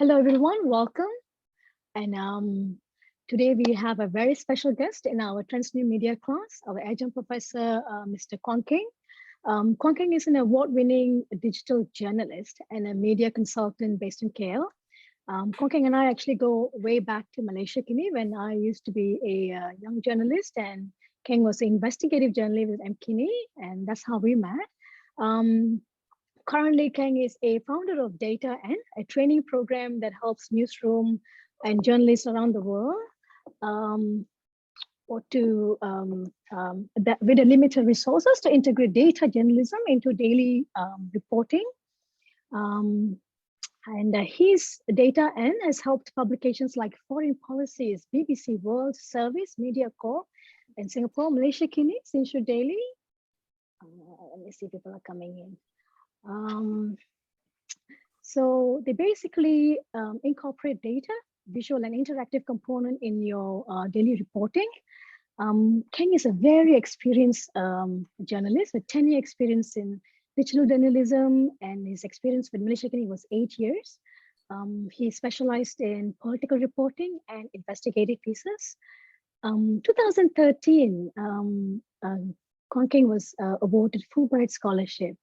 Hello, everyone. Welcome. And today we have a very special guest in our Transnew Media class, our adjunct professor, Mr. Kuang Keng. Kuang Keng is an award-winning digital journalist and a media consultant based in KL. Kuang Keng and I actually go way back to Malaysia, Kini, when I used to be a young journalist, and Keng was an investigative journalist with MKinney, and that's how we met. Currently, Keng is a founder of Data N, a training program that helps newsroom and journalists around the world with the limited resources to integrate data journalism into daily reporting. His Data N has helped publications like Foreign Policies, BBC World Service, Media Corp, and Singapore, Malaysia, Kini, Sinshu Daily. Let me see if people are coming in. So they basically incorporate data, visual and interactive component in your daily reporting. Keng is a very experienced journalist with 10-year experience in digital journalism, and his experience with Malaysia was 8 years. He specialized in political reporting and investigative pieces. 2013, Kuang Keng was awarded Fulbright Scholarship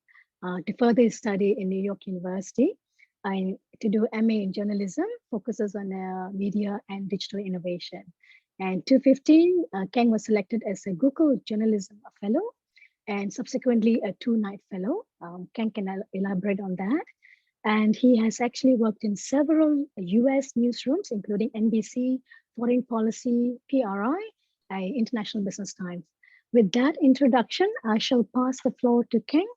to further his study in New York University to do MA in journalism, focuses on media and digital innovation. And 2015, Keng was selected as a Google Journalism Fellow and subsequently a 2-night fellow. Keng can elaborate on that. And he has actually worked in several US newsrooms, including NBC, Foreign Policy, PRI, International Business Times. With that introduction, I shall pass the floor to Keng.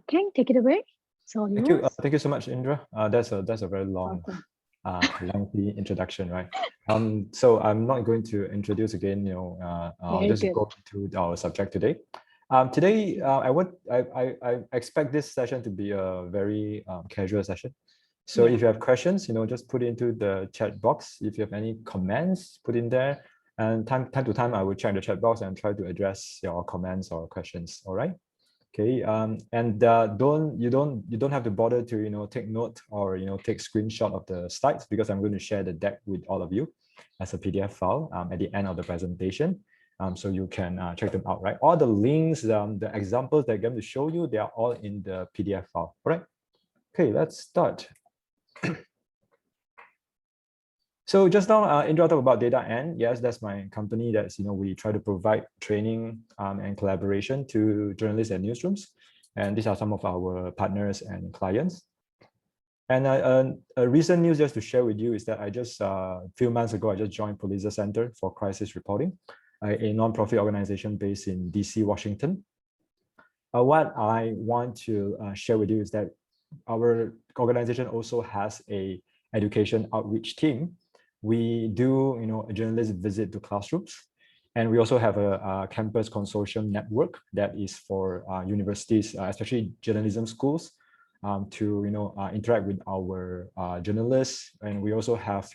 Keng, take it away. So thank you so much, Indra. That's a very long, lengthy introduction, right? So I'm not going to introduce again. I'll just go to our subject today. Today, I expect this session to be a very casual session. So if you have questions, just put it into the chat box. If you have any comments, put in there. And time to time, I will check the chat box and try to address your comments or questions. All right. Okay, and you don't have to bother to take note or take screenshot of the slides, because I'm going to share the deck with all of you as a PDF file at the end of the presentation, so you can check them out. Right, all the links, the examples that I'm going to show you, they are all in the PDF file. All right. Okay, let's start. So just now, Indra talked about Data N. Yes, that's my company. That's we try to provide training and collaboration to journalists and newsrooms, and these are some of our partners and clients. And a recent news just to share with you is that I just a few months ago I just joined Pulitzer Center for Crisis Reporting, a nonprofit organization based in DC, Washington. What I want to share with you is that our organization also has a education outreach team. We do, a journalist visit to classrooms, and we also have a campus consortium network that is for universities, especially journalism schools, to interact with our journalists, and we also have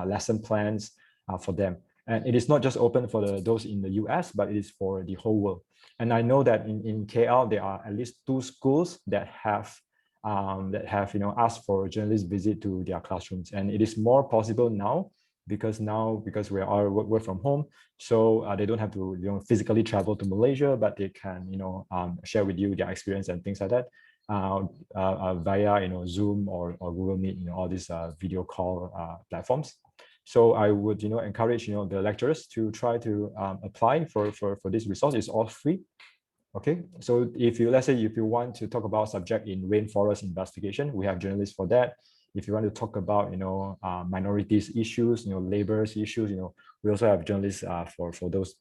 lesson plans for them. And it is not just open for those in the US, but it is for the whole world. And I know that in KL there are at least 2 schools that have asked for a journalist visit to their classrooms, and it is more possible now because we are work from home, so they don't have to physically travel to Malaysia, but they can share with you their experience and things like that via Zoom or Google Meet, all these video call platforms. So I would encourage the lecturers to try to apply for this resource. It's all free. Okay, so let's say if you want to talk about subject in rainforest investigation, we have journalists for that. If you want to talk about minorities issues, laborers issues, we also have journalists for those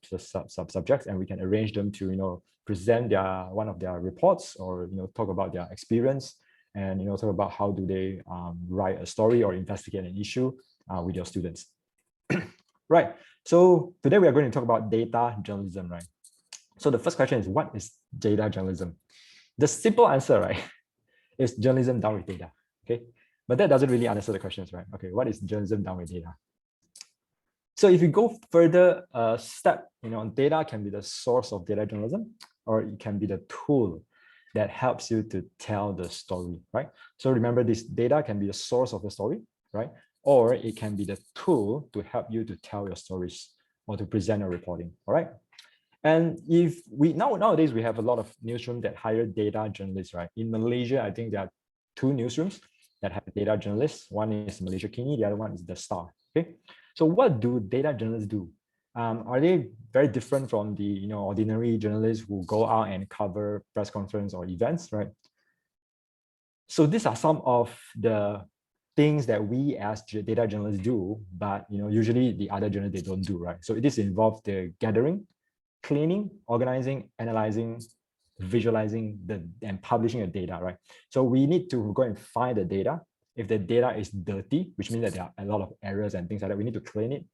subjects, and we can arrange them to present one of their reports, or talk about their experience, and talk about how do they write a story or investigate an issue with your students. Right. So today we are going to talk about data journalism, right? So the first question is, what is data journalism? The simple answer, right, is journalism done with data. Okay, but that doesn't really answer the questions, right? Okay, what is journalism done with data? So if you go further step, data can be the source of data journalism, or it can be the tool. that helps you to tell the story, right? So remember, this data can be a source of the story, right? Or it can be the tool to help you to tell your stories or to present your reporting, all right? And if we nowadays we have a lot of newsrooms that hire data journalists, right? In Malaysia, I think there are 2 newsrooms that have data journalists. One is Malaysia Kini, the other one is The Star. Okay, so what do data journalists do? Are they very different from the ordinary journalists who go out and cover press conference or events, right? So these are some of the things that we as data journalists do, but usually the other journalists, they don't do, right? So this involves the gathering, cleaning, organizing, analyzing, visualizing and publishing the data, right? So we need to go and find the data. If the data is dirty, which means that there are a lot of errors and things like that, we need to clean it,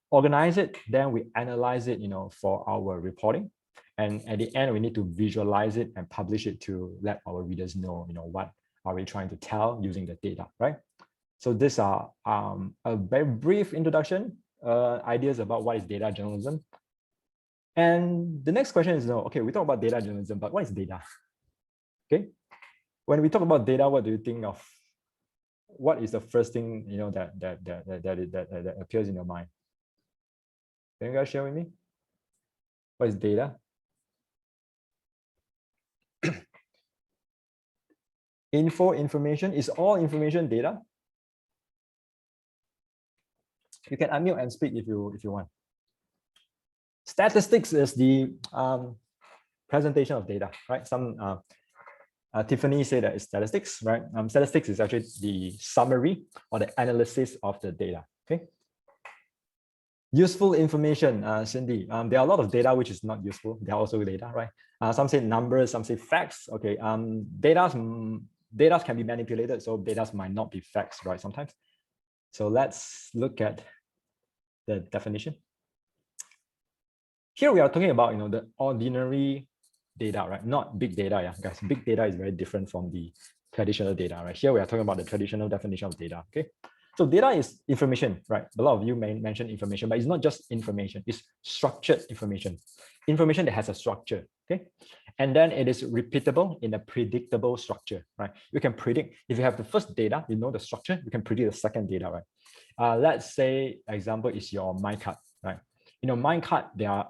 organize it, then we analyze it, for our reporting. And at the end, we need to visualize it and publish it to let our readers know, what are we trying to tell using the data, right? So these are a very brief introduction, ideas about what is data journalism. And the next question is, okay, we talk about data journalism, but what is data? Okay, when we talk about data, what do you think of? What is the first thing that appears in your mind? Can you guys share with me? What is data? Information. Is all information data? You can unmute and speak if you want. Statistics is the presentation of data, right? Tiffany said that it's statistics, right? Statistics is actually the summary or the analysis of the data. Okay. Useful information, Cindy. There are a lot of data which is not useful. There are also data, right? Some say numbers, some say facts. Okay. Data can be manipulated, so data might not be facts, right? Sometimes. So let's look at the definition. Here we are talking about the ordinary data, right? Not big data, yeah, guys. Big data is very different from the traditional data, right? Here we are talking about the traditional definition of data. Okay, so data is information, right? A lot of you may mention information, but it's not just information. It's structured information that has a structure. Okay, and then it is repeatable in a predictable structure, right? You can predict if you have the first data, the structure. You can predict the second data, right? Let's say example is your my card, right? My card, there are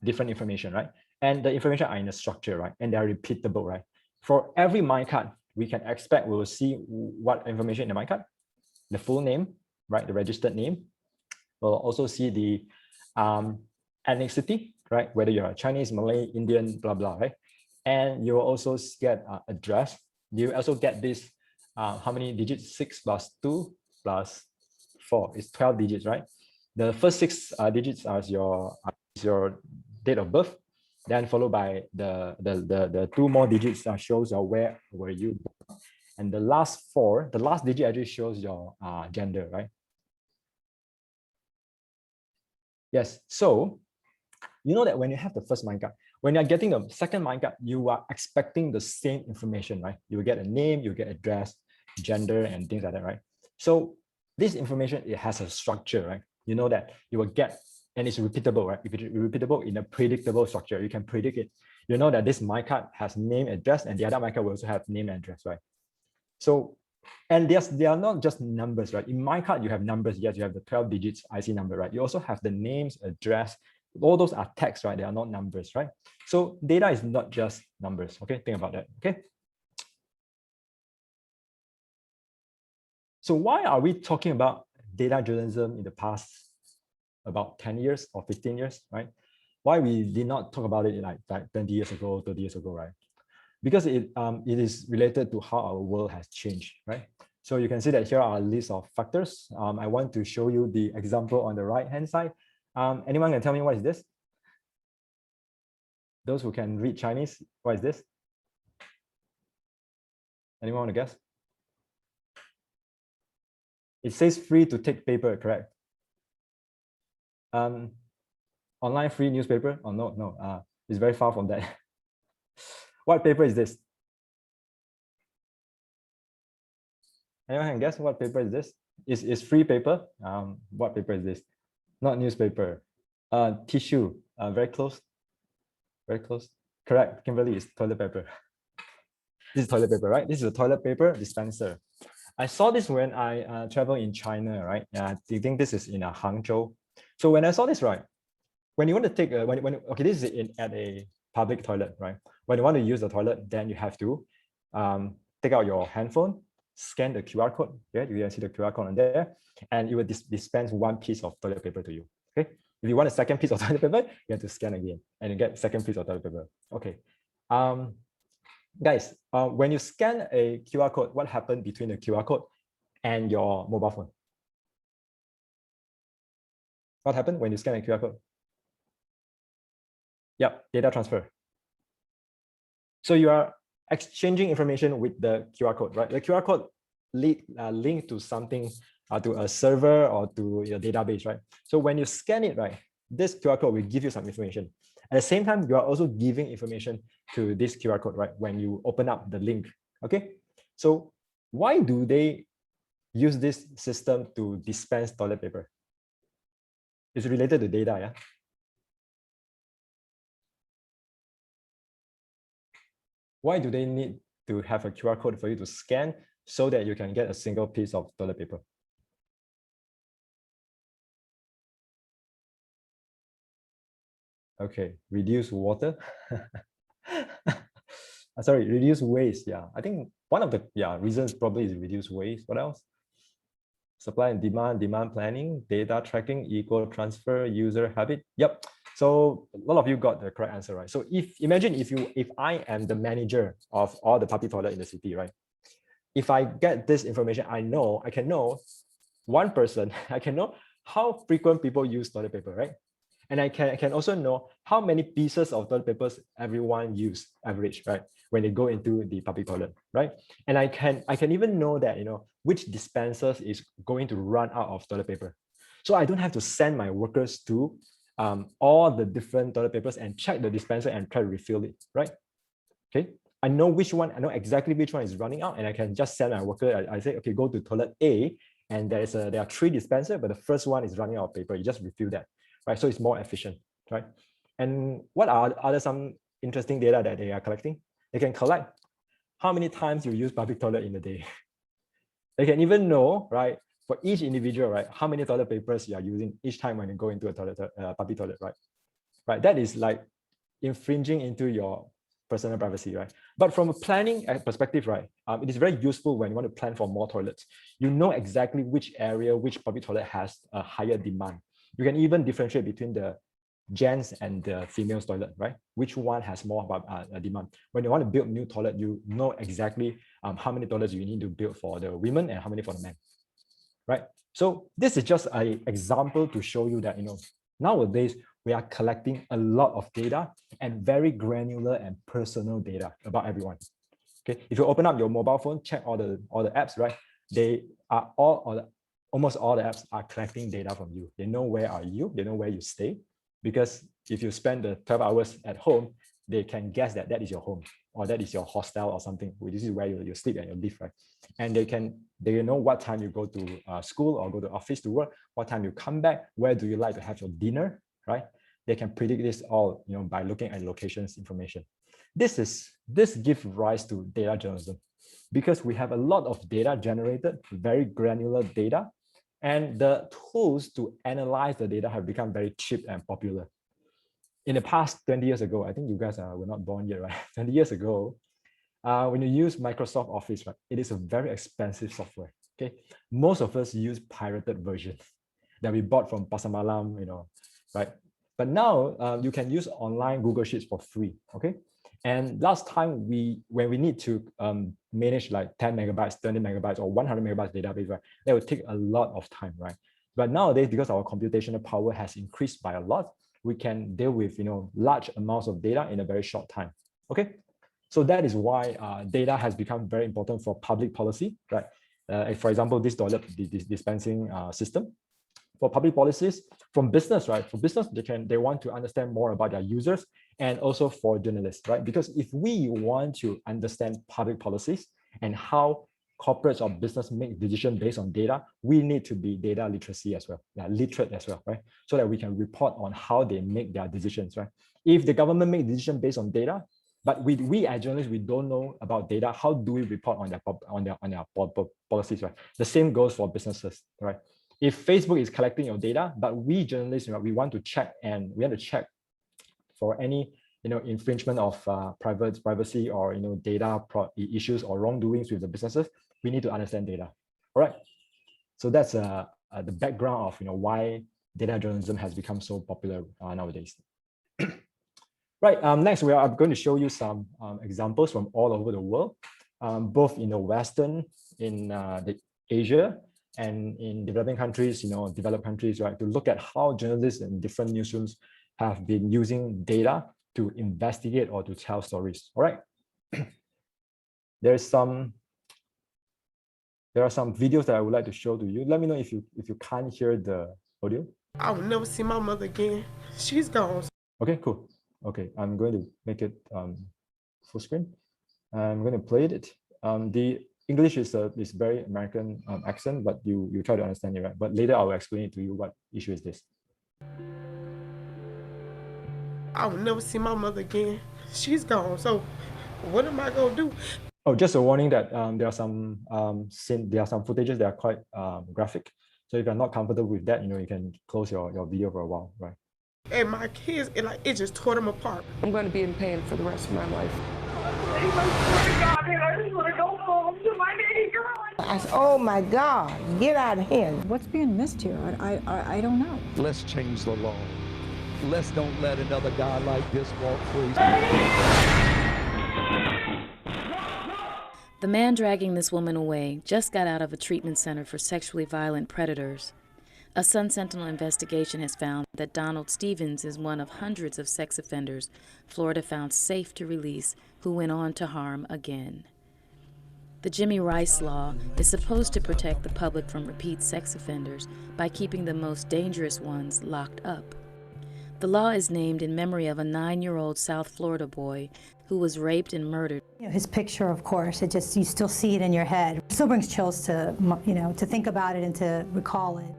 different information, right? And the information are in a structure, right? And they are repeatable, right? For every my card, we can expect we will see what information in the my card, the full name, right? The registered name. We'll also see the ethnicity, right? Whether you're Chinese, Malay, Indian, blah, blah, right? And you will also get address. You also get this, how many digits? 6 plus 2 plus 4 is 12 digits, right? The first 6 digits are your date of birth, then followed by the 2 more digits shows where were you born. And the last 4, the last digit actually shows your gender, right? Yes, so you know that when you have the first mind card, when you're getting the second mind card, you are expecting the same information, right? You will get a name, you get address, gender, and things like that, right? So this information, it has a structure, right? You know that you will get, and it's repeatable, right? If it's repeatable in a predictable structure, you can predict it. You know that this my card has name, address, and the other my card will also have name and address, right? So, and they are not just numbers, right? In my card, you have numbers. Yes, you have the 12 digits IC number, right? You also have the names, address. All those are text, right? They are not numbers, right? So data is not just numbers. Okay, think about that. Okay. So why are we talking about data journalism in the past about 10 years or 15 years, right? Why we did not talk about it like 20 years ago, 30 years ago, right? Because it is related to how our world has changed, right? So you can see that here are a list of factors. I want to show you the example on the right-hand side. Anyone can tell me what is this? Those who can read Chinese, what is this? Anyone want to guess? It says free to take paper, correct? Online free newspaper? Oh, no, it's very far from that. What paper is this? Anyone can guess what paper is this? It's free paper. What paper is this? Not newspaper. Tissue. Very close. Very close. Correct. Kimberly, is toilet paper. This is toilet paper, right? This is a toilet paper dispenser. I saw this when I traveled in China, right? I think this is in Hangzhou. So when I saw this, right, when you want to take okay, this is at a public toilet, right? When you want to use the toilet, then you have to take out your handphone, scan the QR code. Yeah, you can see the QR code on there, and it will dispense one piece of toilet paper to you. Okay. If you want a second piece of toilet paper, you have to scan again, and you get second piece of toilet paper. Okay. Guys, when you scan a QR code, what happened between the QR code and your mobile phone? What happened when you scan a QR code? Yep, data transfer. So you are exchanging information with the QR code, right? The QR code linked to something, to a server or to your database, right? So when you scan it, right, this QR code will give you some information. At the same time, you are also giving information to this QR code, right? When you open up the link, okay? So why do they use this system to dispense toilet paper? It's related to data, yeah? Why do they need to have a QR code for you to scan so that you can get a single piece of toilet paper? Okay, reduce water. Sorry, reduce waste. Yeah, I think one of the reasons probably is reduce waste. What else? Supply and demand planning, data tracking, equal transfer, user habit. Yep. So a lot of you got the correct answer, right? So imagine if I am the manager of all the public toilet in the city, right? If I get this information, I can know one person, I can know how frequent people use toilet paper, right? And I can also know how many pieces of toilet papers everyone use average, right? When they go into the public toilet, right? And I can even know that, which dispensers is going to run out of toilet paper. So I don't have to send my workers to all the different toilet papers and check the dispenser and try to refill it, right? Okay. I know exactly which one is running out, and I can just send my worker. I say, okay, go to toilet A, and there are 3 dispensers, but the first one is running out of paper. You just refill that, right? So it's more efficient, right? And what are some interesting data that they are collecting? They can collect how many times you use public toilet in a day. They can even know, right, for each individual, right, how many toilet papers you are using each time when you go into a toilet, public toilet, right? Right. That is like infringing into your personal privacy, right? But from a planning perspective, right, it is very useful when you want to plan for more toilets. You know exactly which area, which public toilet has a higher demand. You can even differentiate between the gents and the females toilet, right? Which one has more demand? When you want to build new toilet, you know exactly how many toilets you need to build for the women and how many for the men, right? So this is just an example to show you that, nowadays we are collecting a lot of data and very granular and personal data about everyone. Okay, if you open up your mobile phone, check all the apps, right? They are almost all the apps are collecting data from you. They know where are you, they know where you stay, because if you spend the 12 hours at home, they can guess that that is your home or that is your hostel or something. This is where you sleep and you live, right? And they know what time you go to school or go to office to work, what time you come back, where do you like to have your dinner, right? They can predict this all, by looking at locations information. This gives rise to data journalism, because we have a lot of data generated, very granular data, and the tools to analyze the data have become very cheap and popular. In the past 20 years ago, I think you guys were not born yet, right? 20 years ago, when you use Microsoft Office, right, it is a very expensive software. Okay, most of us use pirated versions that we bought from Pasar Malam, right? But now you can use online Google Sheets for free. Okay, and last time when we need to manage like 10 megabytes, 20 megabytes, or 100 megabytes database, right, that would take a lot of time, right? But nowadays, because our computational power has increased by a lot, we can deal with large amounts of data in a very short time. Okay, so that is why data has become very important for public policy, right? For example, this toilet dispensing system. For public policies, from business, right? For business, they want to understand more about their users, and also for journalists, right? Because if we want to understand public policies and how corporates or business make decisions based on data, we need to be data literacy as well, literate as well, right? So that we can report on how they make their decisions, right? If the government make decisions based on data, but we as journalists, we don't know about data. How do we report on their policies, right? The same goes for businesses, right? If Facebook is collecting your data, but we journalists, we want to check for any infringement of privacy or data issues or wrongdoings with the businesses, we need to understand data. All right. So that's the background of why data journalism has become so popular nowadays. Right. Next, we are going to show you some examples from all over the world, both in the Western, in the Asia, and in developing countries, developed countries, right? To look at how journalists in different newsrooms have been using data to investigate or to tell stories. All right. There are some videos that I would like to show to you. Let me know if you can't hear the audio. I will never see my mother again. She's gone. Okay, cool. Okay, I'm going to make it full screen. I'm going to play it. The English is very American accent, but you try to understand it, right? But later I will explain it to you what issue is this. I will never see my mother again. She's gone. So what am I gonna do? Oh, just a warning that there are some footages that are quite graphic. So if you're not comfortable with that, you can close your video for a while, right? And my kids, it just tore them apart. I'm going to be in pain for the rest of my life. I just want to go home to my baby girl. I said, oh my God, get out of here. What's being missed here? I don't know. Let's change the law. Let's don't let another guy like this walk free. The man dragging this woman away just got out of a treatment center for sexually violent predators. A Sun Sentinel investigation has found that Donald Stevens is one of hundreds of sex offenders Florida found safe to release who went on to harm again. The Jimmy Rice law is supposed to protect the public from repeat sex offenders by keeping the most dangerous ones locked up. The law is named in memory of a 9-year-old South Florida boy who was raped and murdered. His picture, of course, you still see it in your head. It still brings chills to think about it and to recall it.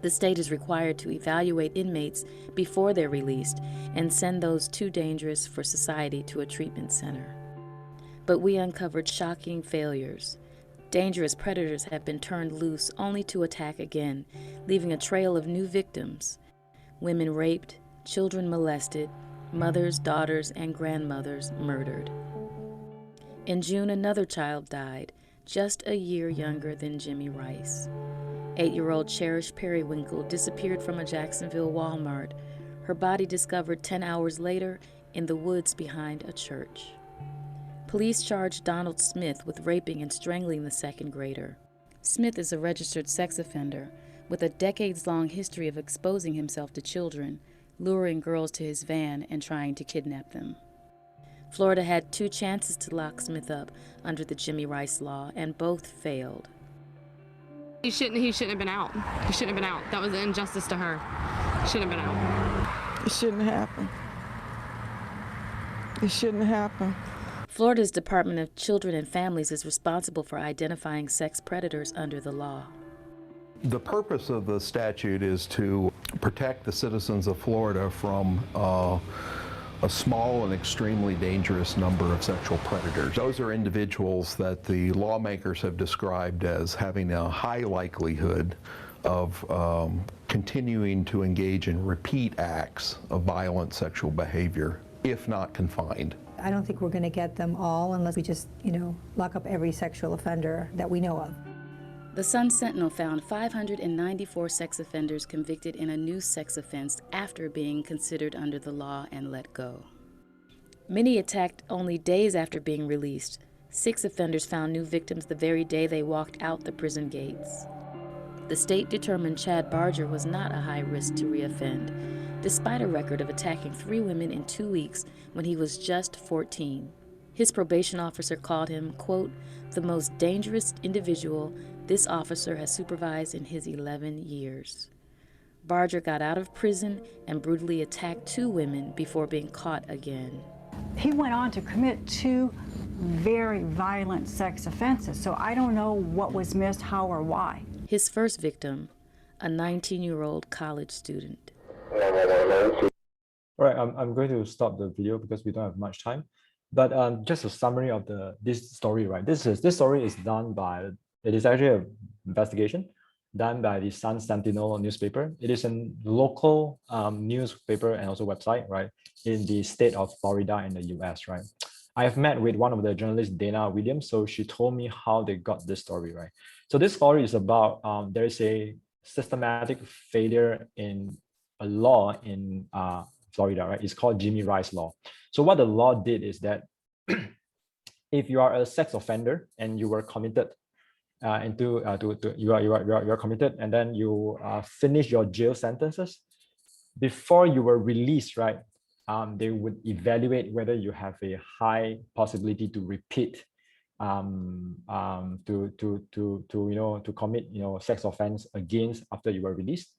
The state is required to evaluate inmates before they're released and send those too dangerous for society to a treatment center. But we uncovered shocking failures. Dangerous predators have been turned loose only to attack again, leaving a trail of new victims. Women raped, children molested, mothers, daughters, and grandmothers murdered. In June, another child died, just a year younger than Jimmy Rice. 8-year-old Cherish Periwinkle disappeared from a Jacksonville Walmart, her body discovered 10 hours later in the woods behind a church. Police charged Donald Smith with raping and strangling the second grader. Smith is a registered sex offender with a decades-long history of exposing himself to children, luring girls to his van and trying to kidnap them. Florida had 2 chances to lock Smith up under the Jimmy Rice law, and both failed. He shouldn't have been out. He shouldn't have been out. That was an injustice to her. He shouldn't have been out. It shouldn't happen. It shouldn't happen. Florida's Department of Children and Families is responsible for identifying sex predators under the law. The purpose of the statute is to protect the citizens of Florida from a small and extremely dangerous number of sexual predators. Those are individuals that the lawmakers have described as having a high likelihood of continuing to engage in repeat acts of violent sexual behavior, if not confined. I don't think we're going to get them all unless we just, lock up every sexual offender that we know of. The Sun Sentinel found 594 sex offenders convicted in a new sex offense after being considered under the law and let go. Many attacked only days after being released. 6 offenders found new victims the very day they walked out the prison gates. The state determined Chad Barger was not a high risk to reoffend, despite a record of attacking 3 women in 2 weeks when he was just 14. His probation officer called him, quote, the most dangerous individual this officer has supervised in his 11 years. Barger got out of prison and brutally attacked 2 women before being caught again. He went on to commit 2 very violent sex offenses, so I don't know what was missed, how, or why. His first victim, a 19-year-old college student. All right, I'm going to stop the video because we don't have much time. But just a summary of this story, right? This story is done by, it is actually an investigation done by the Sun Sentinel newspaper. It is a local newspaper and also website, right, in the state of Florida in the US, right? I have met with one of the journalists, Dana Williams, so she told me how they got this story, right? So this story is about, there is a systematic failure in a law in Florida, right? It's called Jimmy Rice law. So what the law did is that if you are a sex offender and you were committed you are committed, and then you finish your jail sentences, before you were released, right? They would evaluate whether you have a high possibility to repeat, to commit sex offense against after you were released.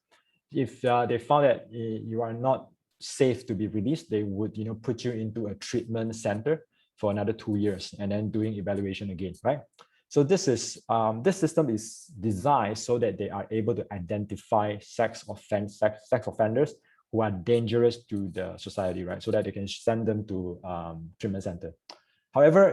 If they found that you are not safe to be released, they would put you into a treatment center for another 2 years and then doing evaluation again, right? So this system is designed so that they are able to identify sex offenders who are dangerous to the society, right? So that they can send them to treatment center. However,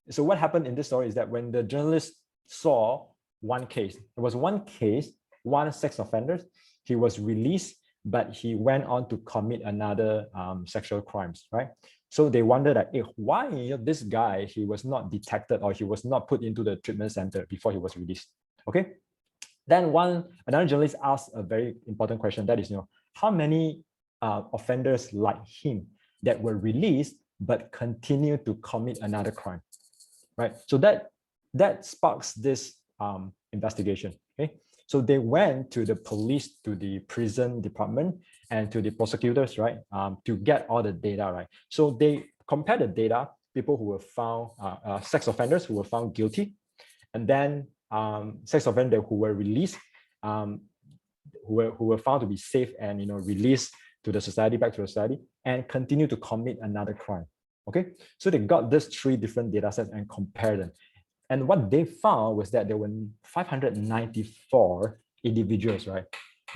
so what happened in this story is that when the journalist saw one case, there was one case, one sex offender, he was released, but he went on to commit another sexual crimes, right? So they wondered that, hey, why this guy, he was not detected or he was not put into the treatment center before he was released, okay? Then another journalist asked a very important question, that is, how many offenders like him that were released but continue to commit another crime, right? So that sparks this investigation, okay? So they went to the police, to the prison department, and to the prosecutors, right, to get all the data, right? So they compared the data, people who were found, sex offenders who were found guilty, and then sex offenders who were released, who were found to be safe and released to the society, back to the society, and continue to commit another crime. Okay, so they got these 3 different data sets and compared them. And what they found was that there were 594 individuals, right?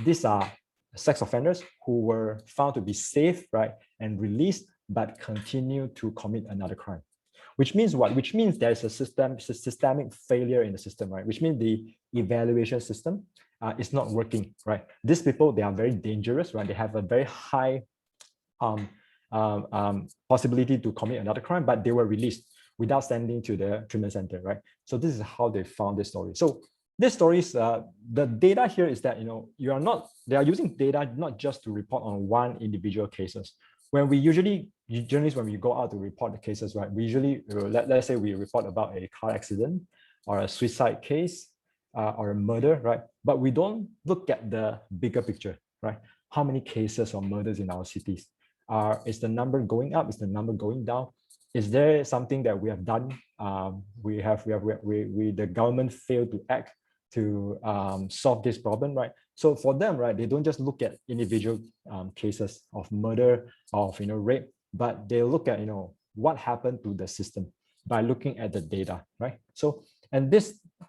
These are sex offenders who were found to be safe, right, and released, but continue to commit another crime. Which means what? Which means there's a systemic failure in the system, right? Which means the evaluation system is not working, right? These people, they are very dangerous, right? They have a very high possibility to commit another crime, but they were released without sending to the treatment center, right? So this is how they found this story. So this story is, the data here is that, they are using data not just to report on one individual cases. When we journalists, when we go out to report the cases, right, we usually, let's say we report about a car accident or a suicide case or a murder, right? But we don't look at the bigger picture, right? How many cases of murders in our cities? Is the number going up? Is the number going down? Is there something that we have done? The government failed to act to solve this problem, right? So for them, right, they don't just look at individual cases of murder, of rape, but they look at what happened to the system by looking at the data, right? So, and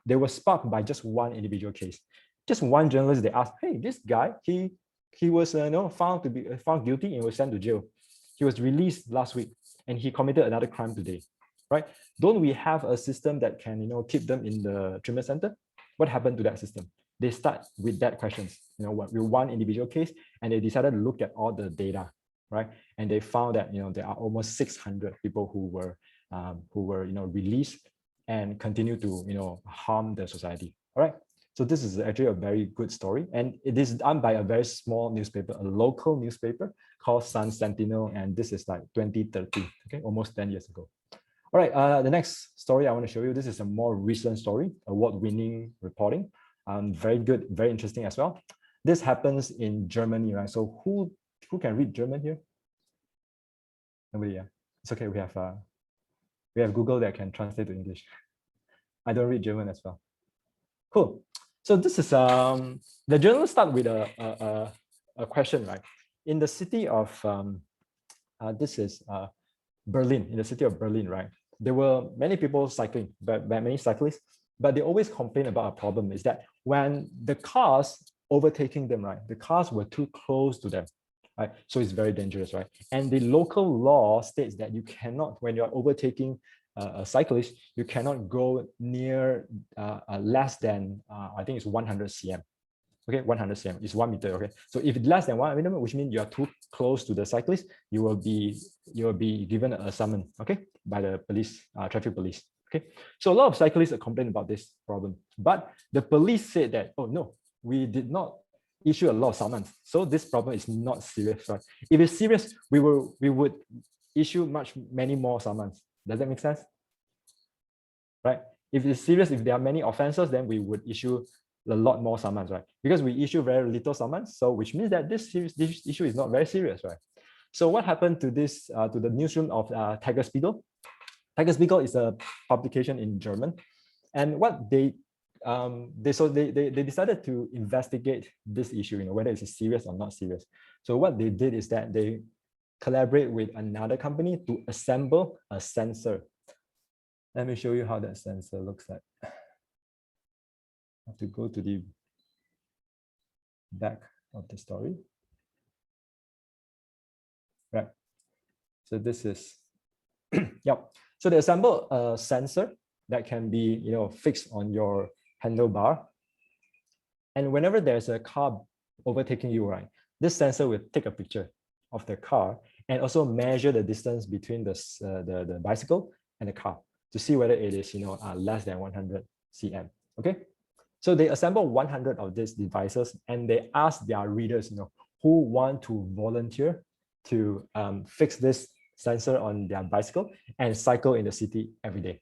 they were sparked by just one individual case. Just one journalist, they asked, hey, this guy, he was found guilty and was sent to jail. He was released last week and he committed another crime today, right? Don't we have a system that can keep them in the treatment center? What happened to that system? They start with that questions, with one individual case, and they decided to look at all the data, right? And they found that there are almost 600 people who were released and continue to harm the society. All right. So this is actually a very good story, and it is done by a very small newspaper, a local newspaper called Sun Sentinel, and this is like 2013, okay, almost 10 years ago. All right, the next story I want to show you, this is a more recent story, award-winning reporting, very good, very interesting as well. This happens in Germany, right? So who can read German here? Nobody, yeah. It's okay, we have Google that can translate to English. I don't read German as well. Cool. So this is, the journal start with a question, right? In the city of, this is Berlin, in the city of Berlin, right? There were many people cycling, many cyclists, but they always complain about a problem is that when the cars overtaking them, right, the cars were too close to them, right? So it's very dangerous, right? And the local law states that you cannot, when you're overtaking a cyclist, you cannot go near less than, I think it's 100 cm. Okay, 100 cm is 1 meter. Okay, so if it's less than 1 meter, which means you are too close to the cyclist, you will be given a summon, okay, by the police, traffic police. Okay, so a lot of cyclists are complaining about this problem, but the police said that, oh no, we did not issue a lot of summons, so this problem is not serious, right? If it's serious, we would issue many more summons. Does that make sense? Right? If it's serious, if there are many offenses, then we would issue a lot more summons, right? Because we issue very little summons, so which means that this issue is not very serious, right? So what happened to this to the newsroom of Tagesspiegel? Tagesspiegel is a publication in German, and what they decided to investigate this issue, whether it's serious or not serious. So what they did is that they collaborate with another company to assemble a sensor. Let me show you how that sensor looks like. I have to go to the back of the story. Right. So this is, yep. So they assemble a sensor that can be, fixed on your handlebar. And whenever there's a car overtaking you, right, this sensor will take a picture of the car and also measure the distance between the bicycle and the car to see whether it is, less than 100 cm. Okay. So they assemble 100 of these devices and they ask their readers, who want to volunteer to fix this sensor on their bicycle and cycle in the city every day.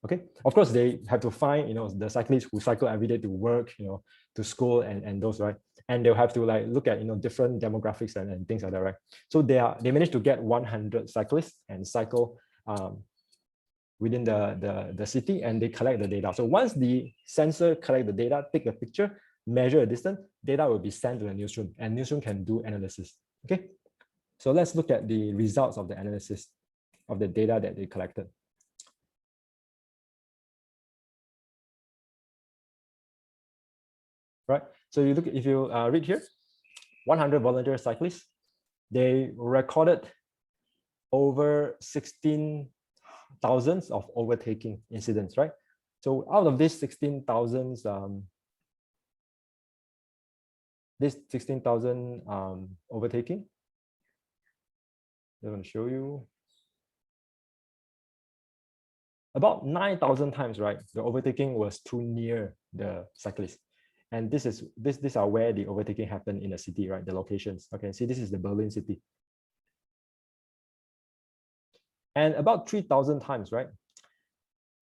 Okay, of course they have to find the cyclists who cycle every day to work, to school and those, right? And they'll have to look at different demographics and things like that, right? So they managed to get 100 cyclists and cycle within the city, and they collect the data. So once the sensor collect the data, take a picture, measure a distance, data will be sent to the newsroom, and newsroom can do analysis. Okay, so let's look at the results of the analysis of the data that they collected. Right, so you look, if you read here, 100 volunteer cyclists, they recorded over 16,000 of overtaking incidents, right? So out of these 16,000, overtaking, I'm going to show you. About 9,000 times, right? The overtaking was too near the cyclist. And these are where the overtaking happened in the city, right? The locations. Okay, see, this is the Berlin city. And about 3,000 times, right?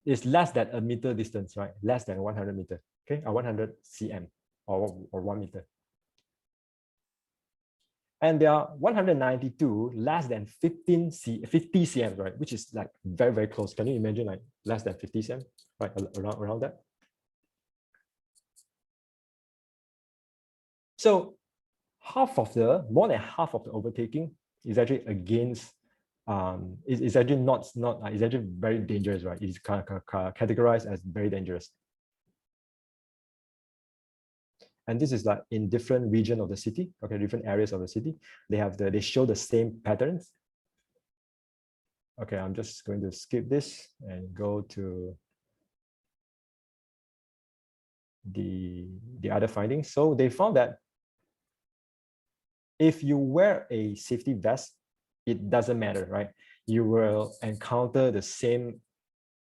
It's less than a meter distance, right? Less than 100 meter, okay? Or 100 cm or 1 meter. And there are 192 less than 50 cm, right? Which is very, very close. Can you imagine less than 50 cm, right? Around that. So more than half of the overtaking is actually against, is actually it's actually very dangerous, right? It's categorized as very dangerous. And this is in different regions of the city, okay, different areas of the city. They show the same patterns. Okay, I'm just going to skip this and go to the other findings. So they found that if you wear a safety vest, it doesn't matter, right? You will encounter the same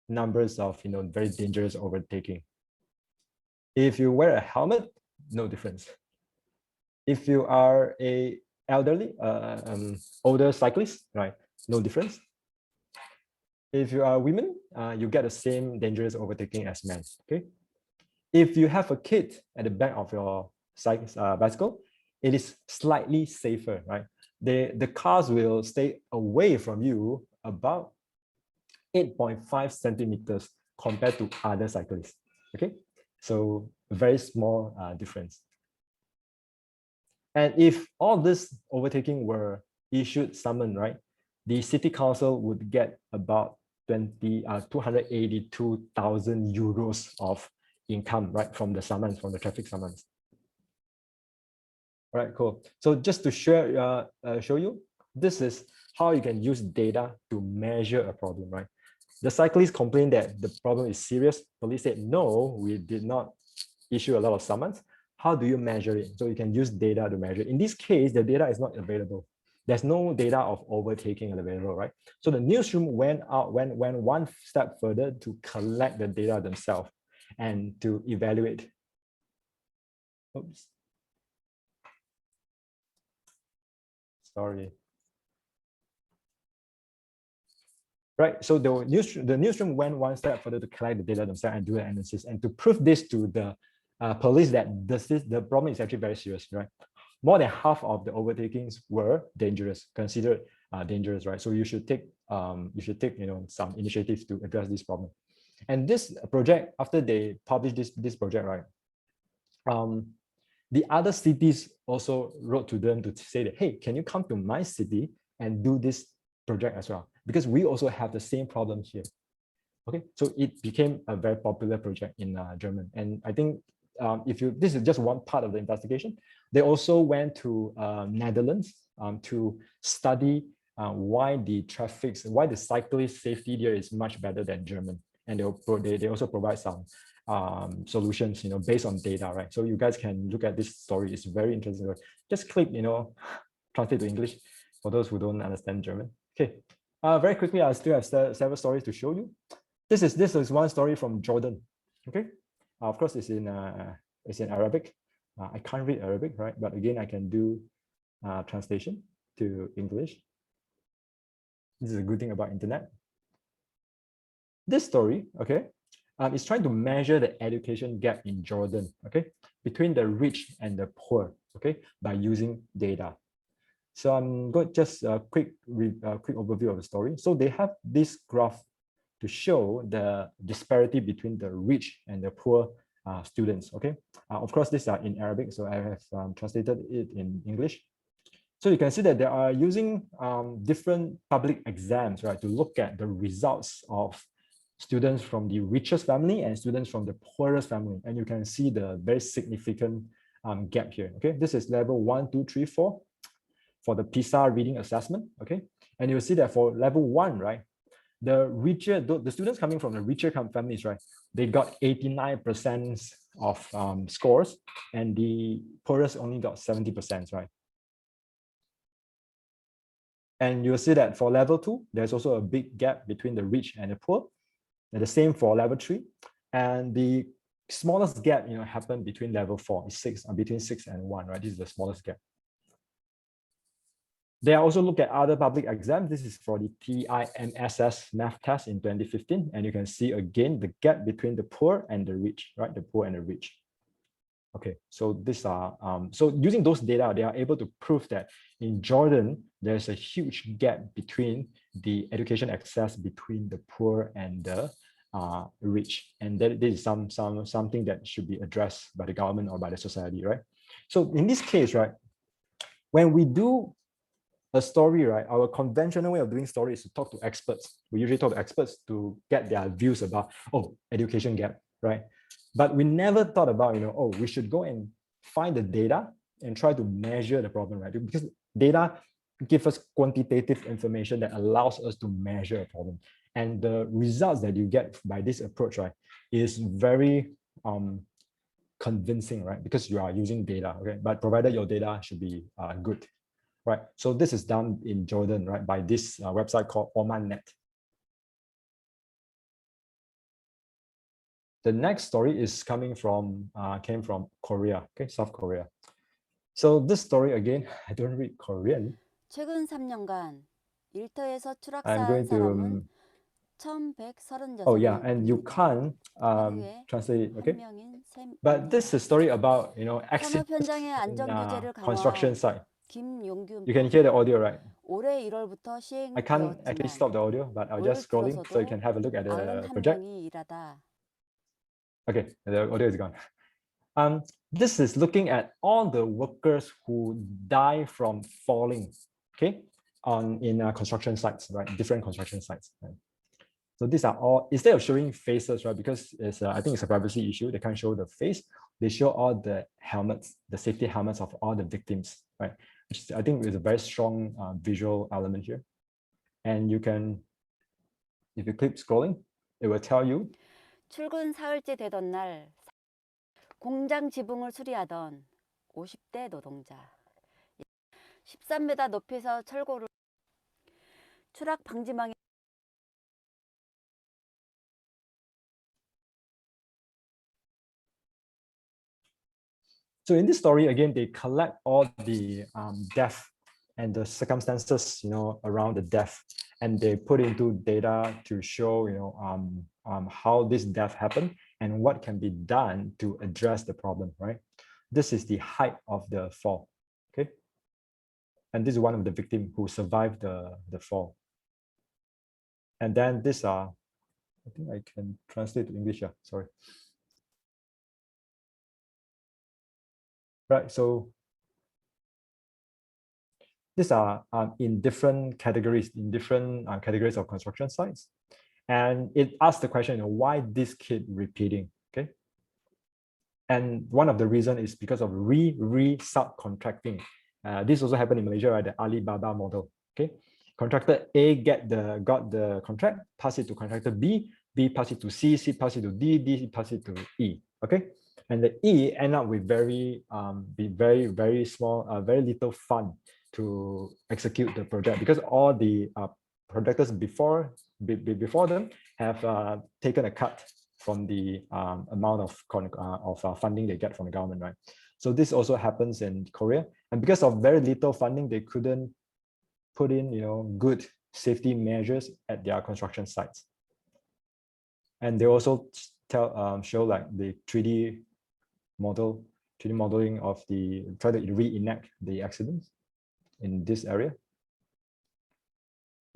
numbers of very dangerous overtaking. If you wear a helmet, no difference. If you are a elderly, older cyclist, right? No difference. If you are women, you get the same dangerous overtaking as men. Okay. If you have a kid at the back of your bicycle, it is slightly safer, right? The cars will stay away from you about 8.5 centimeters compared to other cyclists. Okay, so a very small difference. And if all this overtaking were issued summon, right, the city council would get about 282,000 euros of income, right, from the summons, from the traffic summons. All right, cool. So just to show you, this is how you can use data to measure a problem, right? The cyclist complained that the problem is serious. Police said, no, we did not issue a lot of summons. How do you measure it? So you can use data to measure. In this case, the data is not available. There's no data of overtaking available, right? So the newsroom went one step further to collect the data themselves and to evaluate. Oops. Sorry. Right, so the newsroom went one step further to collect the data themselves and do the analysis, and to prove this to the police that the problem is actually very serious, right? More than half of the overtakings were dangerous, considered dangerous, right? So you should take some initiatives to address this problem. And this project, after they published this project, right? The other cities also wrote to them to say that, hey, can you come to my city and do this project as well? Because we also have the same problem here. Okay, so it became a very popular project in Germany. And I think this is just one part of the investigation. They also went to Netherlands to study why the cyclist safety there is much better than German. And they also provide some solutions, based on data, right? So you guys can look at this story. It's very interesting. Just click, translate to English for those who don't understand German. Okay, very quickly, I still have several stories to show you. This is one story from Jordan. Okay, of course it's in Arabic. I can't read Arabic, right? But again, I can do translation to English. This is a good thing about internet. This story, okay, is trying to measure the education gap in Jordan, okay, between the rich and the poor, okay, by using data. So I'm going just a quick overview of the story. So they have this graph to show the disparity between the rich and the poor students, okay. Of course, these are in Arabic, so I have translated it in English. So you can see that they are using different public exams, right, to look at the results of students from the richest family and students from the poorest family. And you can see the very significant gap here, okay. This is level 1, 2, 3, 4 for the PISA reading assessment, okay. And you'll see that for level 1, right, the students coming from the richer families, right, they got 89% of scores, and the poorest only got 70%, right. And you'll see that for level 2, there's also a big gap between the rich and the poor. And the same for level 3. And the smallest gap, happened between level 4, is between 6 and 1, right? This is the smallest gap. They also look at other public exams. This is for the TIMSS math test in 2015. And you can see again the gap between the poor and the rich, right? The poor and the rich. Okay, so these are, so using those data, they are able to prove that in Jordan, there's a huge gap between the education access between the poor and the rich. And that this is something that should be addressed by the government or by the society, right? So in this case, right, when we do a story, right, our conventional way of doing story is to talk to experts. We usually talk to experts to get their views about, education gap, right? But we never thought about, we should go and find the data and try to measure the problem, right? Because data give us quantitative information that allows us to measure a problem. And the results that you get by this approach, right, is very convincing, right? Because you are using data, okay? But provided your data should be good, right? So this is done in Jordan, right, by this website called OmanNet. The next story is came from Korea, okay, South Korea. So this story, again, I don't read Korean. 최근 3년간 일터에서 I'm 추락사한 going 사람은 to 1,136명. oh yeah, and you can't translate it, okay? But this is a story about accidents 현장의 in 안전교제를 construction 강화한 site. 김용균 You can hear the audio, right? 올해 1월부터 I can't actually stop the audio, but I'll just scrolling so you can have a look at the project. 91명이 일하다. Okay, the audio is gone. This is looking at all the workers who die from falling, okay, in construction sites, right? Different construction sites. Right? So these are all, instead of showing faces, right? Because it's I think it's a privacy issue, they can't show the face. they show all the helmets, the safety helmets of all the victims, right? Which I think is a very strong visual element here. And you can, if you keep scrolling, it will tell you. 출근 사흘째 되던 날 공장 지붕을 수리하던 50대 노동자. 13m 높이에서 철골을 추락 방지망에 So in this story, again, they collect all the death and the circumstances, around the death, and they put into data to show, how this death happened and what can be done to address the problem, right? This is the height of the fall, okay? And this is one of the victims who survived the fall. And then these are, I think I can translate to English, yeah, sorry. Right, so these are in different categories, categories of construction sites. And it asks the question, why this kid repeating, okay? And one of the reasons is because of subcontracting. This also happened in Malaysia, right? The Alibaba model, okay? Contractor A got the contract, pass it to contractor B, B pass it to C, C pass it to D, D pass it to E, okay? And the E end up with very small, very little fund to execute the project, because all the projectors before them have taken a cut from the amount of funding they get from the government, right? So this also happens in Korea, and because of very little funding, they couldn't put in good safety measures at their construction sites. And they also show like the 3D modeling of try to reenact the accidents in this area.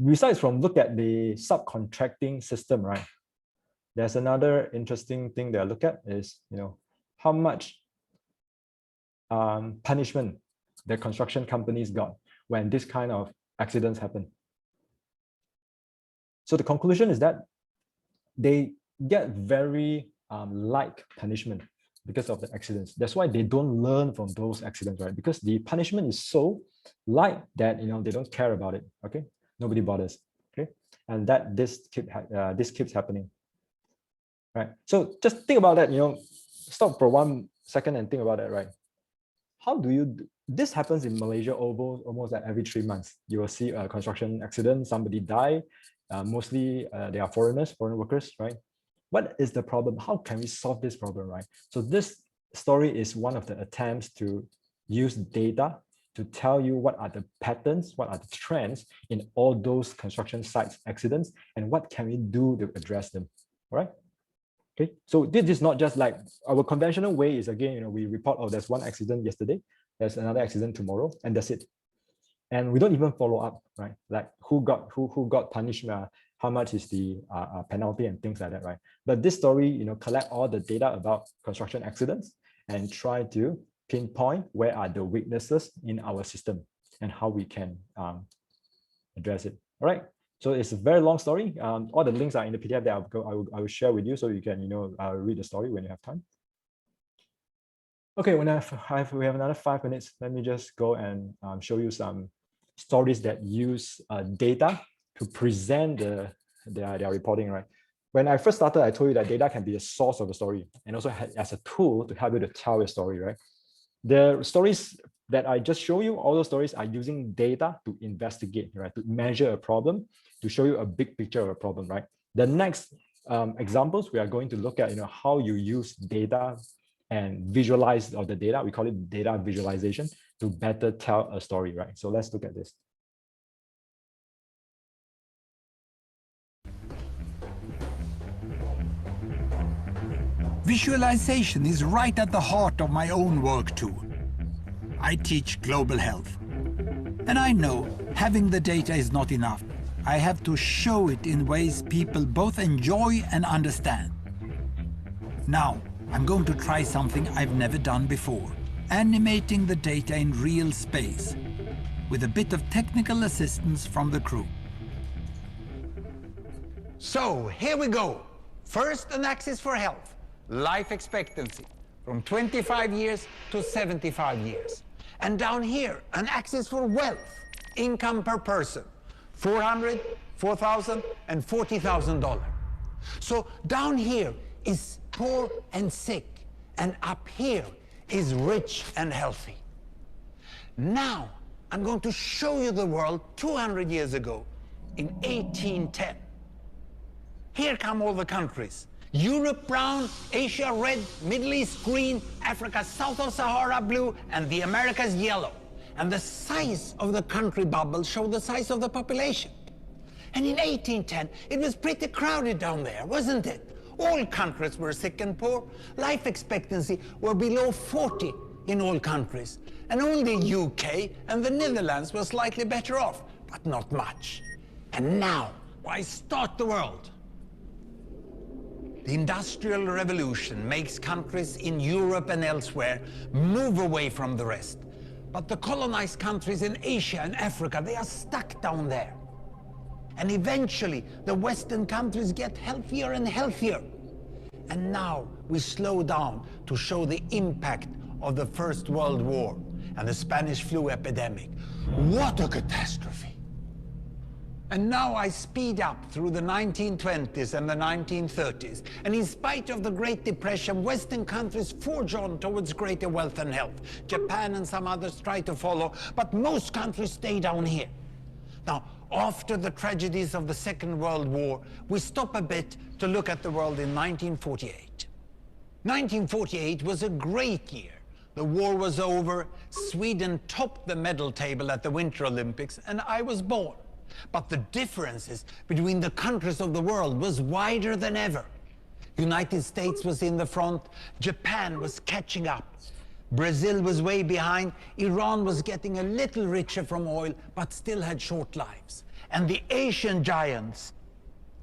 Besides from look at the subcontracting system, right? There's another interesting thing that I look at is, how much punishment the construction companies got when this kind of accidents happen. So the conclusion is that they get very light punishment because of the accidents. That's why they don't learn from those accidents, right? Because the punishment is so light that they don't care about it. Okay, nobody bothers. Okay, and that this keeps happening, right? So just think about that. Stop for 1 second and think about that, right? How do you do? This happens in Malaysia almost like every 3 months. You will see a construction accident, somebody die. Mostly they are foreign workers, right? What is the problem? How can we solve this problem, right? So this story is one of the attempts to use data to tell you what are the patterns, what are the trends in all those construction sites accidents, and what can we do to address them, all right? Okay, so this is not just like our conventional way is, again, we report, oh, there's one accident yesterday, there's another accident tomorrow, and that's it. And we don't even follow up, right? Like who got punished, how much is the penalty and things like that, right? But this story, collect all the data about construction accidents and try to pinpoint where are the weaknesses in our system and how we can address it. All right. So it's a very long story. All the links are in the PDF that I will share with you, so you can read the story when you have time. Okay, when we have another 5 minutes, let me just go and show you some stories that use data to present their reporting, right? When I first started, I told you that data can be a source of a story and also as a tool to help you to tell your story, right? The stories that I just show you, all those stories are using data to investigate, right? To measure a problem, to show you a big picture of a problem, right? The next examples, we are going to look at, how you use data and visualize all the data. We call it data visualization to better tell a story, right? So let's look at this. Visualization is right at the heart of my own work too. I teach global health. And I know having the data is not enough. I have to show it in ways people both enjoy and understand. Now, I'm going to try something I've never done before. Animating the data in real space, with a bit of technical assistance from the crew. So, here we go. First, an axis for health, life expectancy. from 25 years to 75 years. And down here, an axis for wealth, income per person, $400,000, $4,000, and $40,000. So down here is poor and sick, and up here is rich and healthy. Now, I'm going to show you the world 200 years ago, in 1810. Here come all the countries. Europe brown, Asia red, Middle East green, Africa south of Sahara blue, and the Americas yellow. And the size of the country bubbles show the size of the population. And in 1810, it was pretty crowded down there, wasn't it? All countries were sick and poor. Life expectancy were below 40 in all countries. And only UK and the Netherlands were slightly better off, but not much. And now, why start the world? The Industrial Revolution makes countries in Europe and elsewhere move away from the rest. But the colonized countries in Asia and Africa, they are stuck down there. And eventually, the Western countries get healthier and healthier. And now we slow down to show the impact of the First World War and the Spanish flu epidemic. What a catastrophe! And now I speed up through the 1920s and the 1930s. And in spite of the Great Depression, Western countries forge on towards greater wealth and health. Japan and some others try to follow, but most countries stay down here. Now, after the tragedies of the Second World War, we stop a bit to look at the world in 1948. 1948 was a great year. The war was over, Sweden topped the medal table at the Winter Olympics, and I was born. But the differences between the countries of the world was wider than ever. United States was in the front, Japan was catching up. Brazil was way behind, Iran was getting a little richer from oil, but still had short lives. And the Asian giants,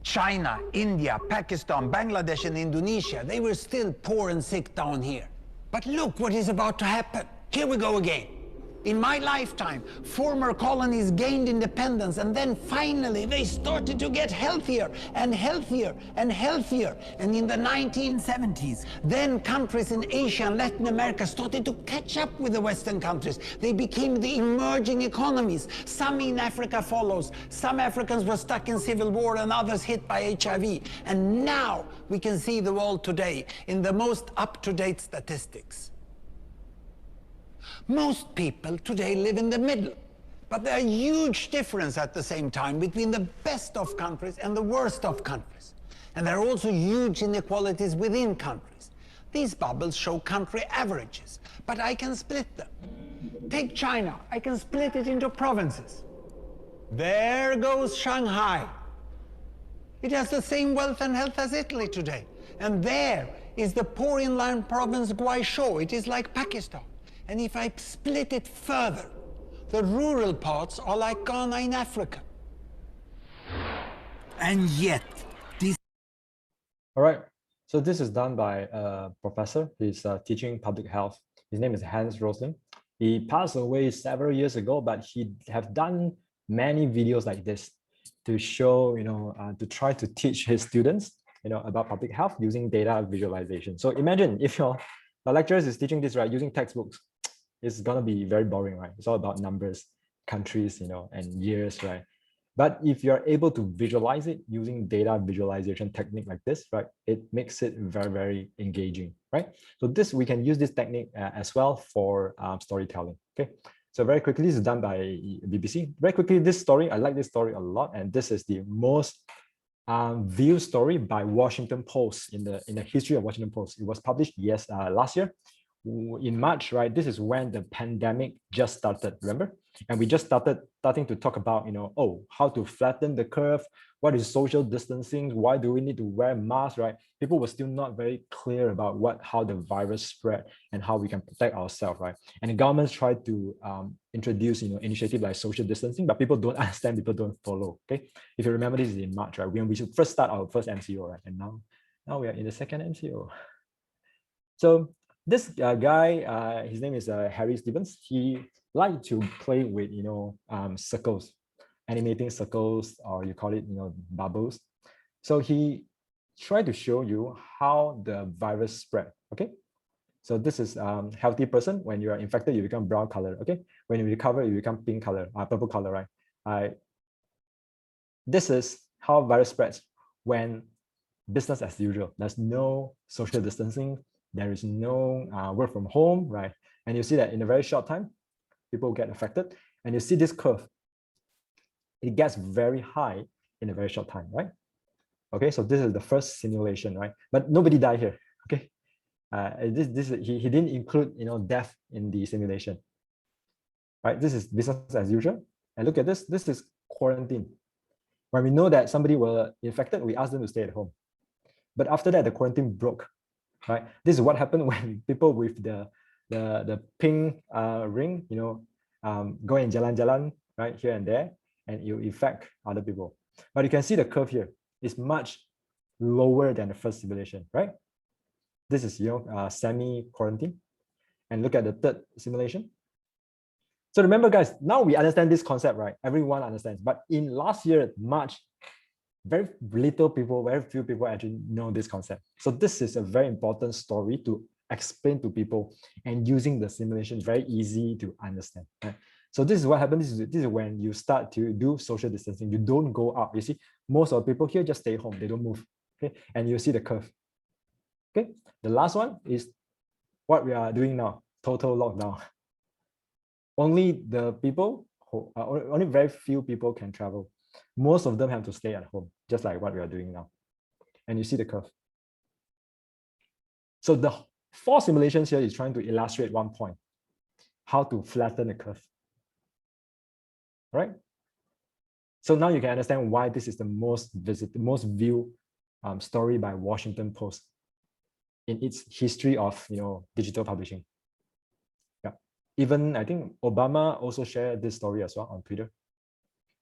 China, India, Pakistan, Bangladesh, and Indonesia, they were still poor and sick down here. But look what is about to happen. Here we go again. In my lifetime, former colonies gained independence, and then finally they started to get healthier and healthier and healthier. And in the 1970s, then countries in Asia and Latin America started to catch up with the Western countries. They became the emerging economies. Some in Africa follows. Some Africans were stuck in civil war and others hit by HIV. And now we can see the world today in the most up-to-date statistics. Most people today live in the middle, but there are huge differences at the same time between the best of countries and the worst of countries. And there are also huge inequalities within countries. These bubbles show country averages, but I can split them. Take China, I can split it into provinces. There goes Shanghai. It has the same wealth and health as Italy today. And there is the poor inland province Guizhou. It is like Pakistan. And if I split it further, the rural parts are like Ghana in Africa. And yet, this... All right, so this is done by a professor. He's teaching public health. His name is Hans Rosling. He passed away several years ago, but he have done many videos like this to show, to try to teach his students, about public health using data visualization. So imagine if the lecturer is teaching this, right, using textbooks. It's gonna be very boring, right? It's all about numbers, countries, and years, right? But if you're able to visualize it using data visualization technique like this, right, it makes it very, very engaging, right? So we can use this technique as well for storytelling, okay? So very quickly, this is done by BBC. Very quickly, this story, I like this story a lot, and this is the most viewed story by Washington Post in the history of Washington Post. It was published last year. In March, right? This is when the pandemic just started, remember? And we just starting to talk about, how to flatten the curve, what is social distancing, why do we need to wear masks, right? People were still not very clear about how the virus spread and how we can protect ourselves, right? And the governments tried to introduce, initiative like social distancing, but people don't understand, people don't follow, okay? If you remember, this is in March, right? When we should first start our first MCO, right? And now we are in the second MCO. So this guy, his name is Harry Stevens. He liked to play with, circles, animating circles, or you call it, bubbles. So he tried to show you how the virus spread, okay? So this is healthy person. When you are infected, you become brown color. Okay, when you recover, you become pink color, purple color, right? This is how virus spreads when business as usual. There's no social distancing. There is no work from home, right? And you see that in a very short time, people get affected. And you see this curve. It gets very high in a very short time, right? Okay, so this is the first simulation, right? But nobody died here. Okay, he didn't include death in the simulation, right? This is business as usual. And look at this. This is quarantine. When we know that somebody were infected, we ask them to stay at home. But after that, the quarantine broke, right? This is what happened when people with the pink ring, go and jalan-jalan, right, here and there, and you infect other people. But you can see the curve here is much lower than the first simulation, right? This is semi-quarantine. And look at the third simulation. So remember, guys, now we understand this concept, right? Everyone understands. But in last year, March, very few people actually know this concept. So this is a very important story to explain to people, and using the simulation is very easy to understand. Right? So this is what happens. This is when you start to do social distancing. You don't go out. You see, most of the people here just stay home. They don't move. Okay, and you see the curve. Okay, the last one is what we are doing now, total lockdown. Only the people who only very few people can travel. Most of them have to stay at home, just like what we are doing now. And you see the curve. So the 4 simulations here is trying to illustrate one point, how to flatten the curve. Right? So now you can understand why this is the most viewed story by Washington Post in its history of digital publishing. Yeah. Even I think Obama also shared this story as well on Twitter.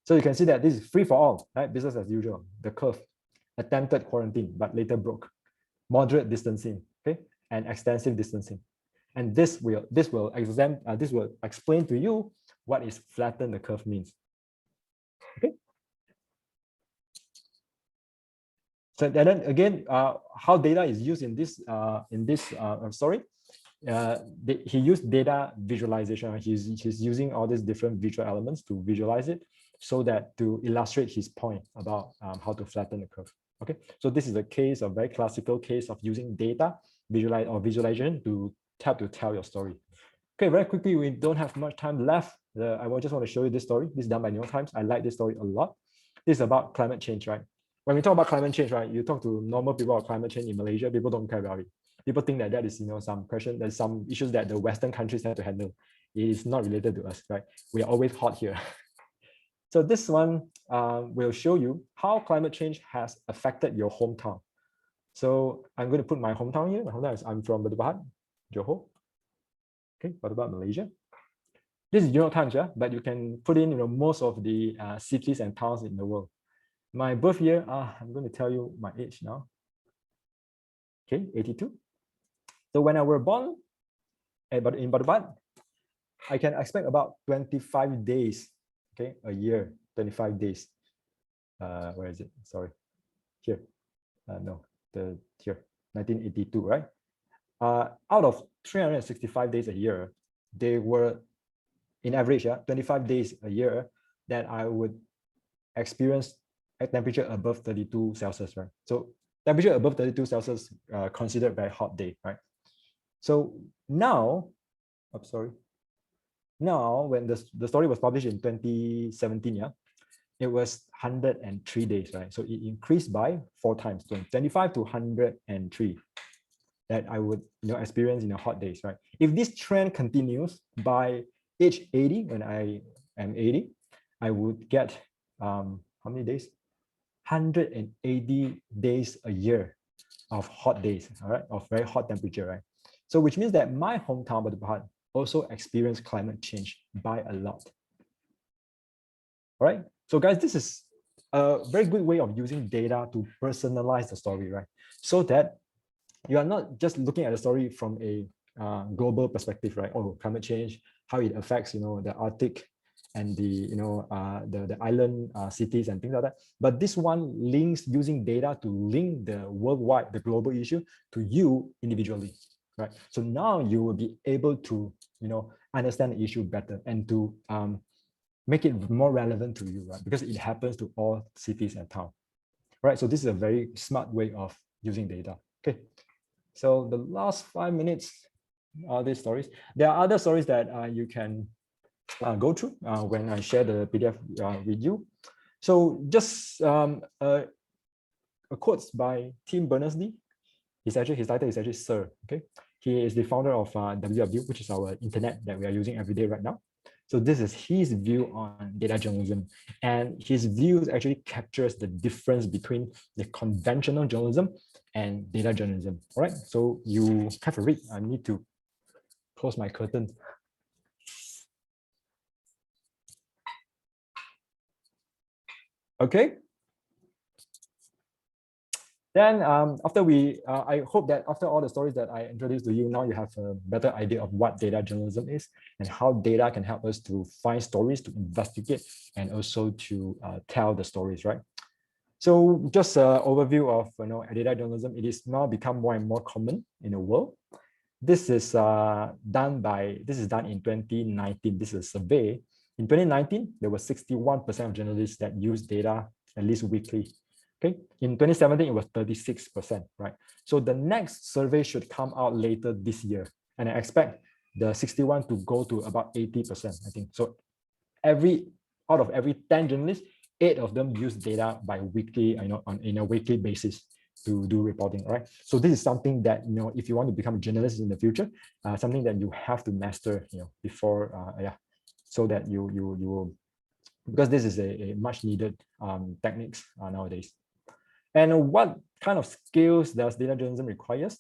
So you can see that this is free for all, right? Business as usual. The curve, attempted quarantine, but later broke. Moderate distancing, okay, and extensive distancing. And this will explain to you what is flatten the curve means. Okay. So then again, how data is used in this story. He used data visualization. He's using all these different visual elements to visualize it, so that to illustrate his point about how to flatten the curve. Okay, so this is a very classical case of using data visualization to help to tell your story. Okay, very quickly, we don't have much time left. I just want to show you this story. This is done by New York Times. I like this story a lot. This is about climate change, right? When we talk about climate change, right, you talk to normal people about climate change in Malaysia, people don't care about it. People think that is some question, there's some issues that the Western countries have to handle. It is not related to us, right? We are always hot here. So this one will show you how climate change has affected your hometown. So I'm going to put my hometown here. My hometown is, I'm from Batu Pahat, Johor. Okay, Batu Pahat, Malaysia. This is New York Times, yeah, but you can put in most of the cities and towns in the world. My birth year, I'm going to tell you my age now. Okay, 82. So when I were born in Batu Pahat, I can expect about 25 days, okay, a year, 25 days. Where is it? Sorry, here. No, here, 1982, right? Out of 365 days a year, they were, in average, 25 days a year that I would experience a temperature above 32 Celsius, right? So temperature above 32 Celsius considered very hot day, right? So now, now when the story was published in 2017, yeah, it was 103 days, right? So it increased by 4 times, from 25 to 103 that I would experience in the hot days, right? If this trend continues, by age 80, when I am 80, I would get how many days? 180 days a year of hot days, all right, of very hot temperature, right? So which means that my hometown, Batu Pahat, also experienced climate change by a lot. All right, so guys, this is a very good way of using data to personalize the story, right? So that you are not just looking at the story from a global perspective, right? Oh, climate change, how it affects, the Arctic and the island cities and things like that. But this one links using data to link the worldwide, the global issue to you individually. right? So now you will be able to, understand the issue better and to make it more relevant to you, right? Because it happens to all cities and towns, right? So this is a very smart way of using data. Okay, so the last 5 minutes are these stories. There are other stories that you can go through when I share the PDF with you. So just a quote by Tim Berners-Lee. His title is actually Sir. Okay, he is the founder of WW, which is our internet that we are using every day right now. So this is his view on data journalism, and his views actually captures the difference between the conventional journalism and data journalism. All right, so you have a read. I need to close my curtain. Okay. Then after I hope that after all the stories that I introduced to you, now you have a better idea of what data journalism is and how data can help us to find stories, to investigate, and also to tell the stories, right? So just an overview of data journalism. It is now become more and more common in the world. This is done in 2019. This is a survey. In 2019, there were 61% of journalists that use data at least weekly. Okay, in 2017, it was 36%, right? So the next survey should come out later this year. And I expect the 61 to go to about 80%, I think. So out of every 10 journalists, 8 of them use data by weekly, in a weekly basis to do reporting, right? So this is something that, if you want to become a journalist in the future, something that you have to master, before, so that you will, because this is a much needed techniques nowadays. And what kind of skills does data journalism requires?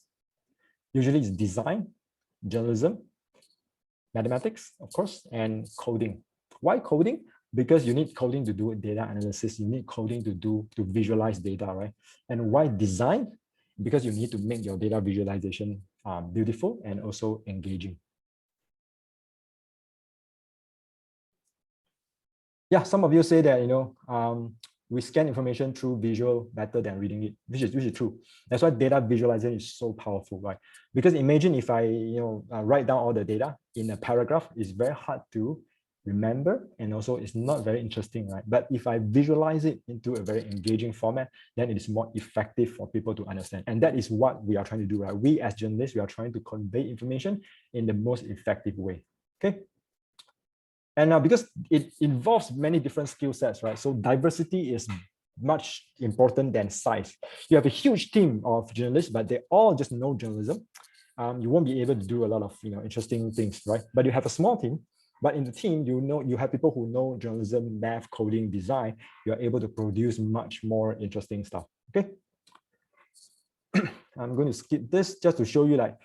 Usually it's design, journalism, mathematics, of course, and coding. Why coding? Because you need coding to do data analysis. You need coding to visualize data, right? And why design? Because you need to make your data visualization beautiful and also engaging. Yeah, some of you say that, we scan information through visual better than reading it, which is true. That's why data visualization is so powerful, right? Because imagine if I, write down all the data in a paragraph, it's very hard to remember, and also it's not very interesting, right? But if I visualize it into a very engaging format, then it is more effective for people to understand. And that is what we are trying to do, right? We as journalists, we are trying to convey information in the most effective way, okay? And because it involves many different skill sets, right? So diversity is much important than size. You have a huge team of journalists, but they all just know journalism. You won't be able to do a lot of interesting things, right? But you have a small team, but in the team, you have people who know journalism, math, coding, design. You are able to produce much more interesting stuff. Okay. I'm going to skip this just to show you, like,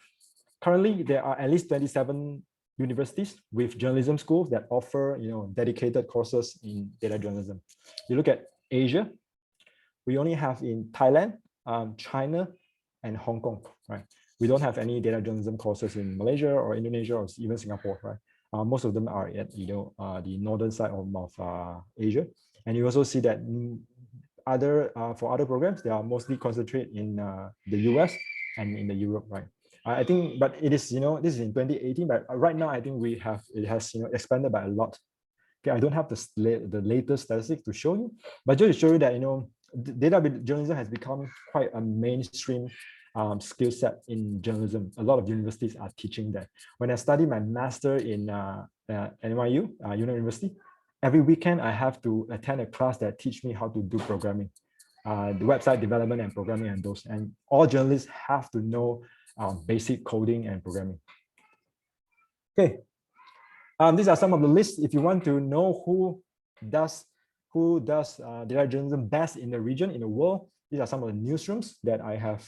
currently there are at least 27 universities with journalism schools that offer dedicated courses in data journalism. You look at Asia, we only have in Thailand, China, and Hong Kong, right? We don't have any data journalism courses in Malaysia or Indonesia or even Singapore, right? Most of them are at the northern side of Asia. And you also see that for other programs, they are mostly concentrated in the US and in the Europe, right? I think, but it is, this is in 2018, but right now I think it has expanded by a lot. Okay, I don't have the latest statistics to show you, but just to show you that data journalism has become quite a mainstream skill set in journalism. A lot of universities are teaching that. When I studied my master in NYU, University, every weekend I have to attend a class that teach me how to do programming, the website development and programming and those. And all journalists have to know basic coding and programming. Okay, these are some of the lists. If you want to know who does data journalism best in the region, in the world, these are some of the newsrooms that I have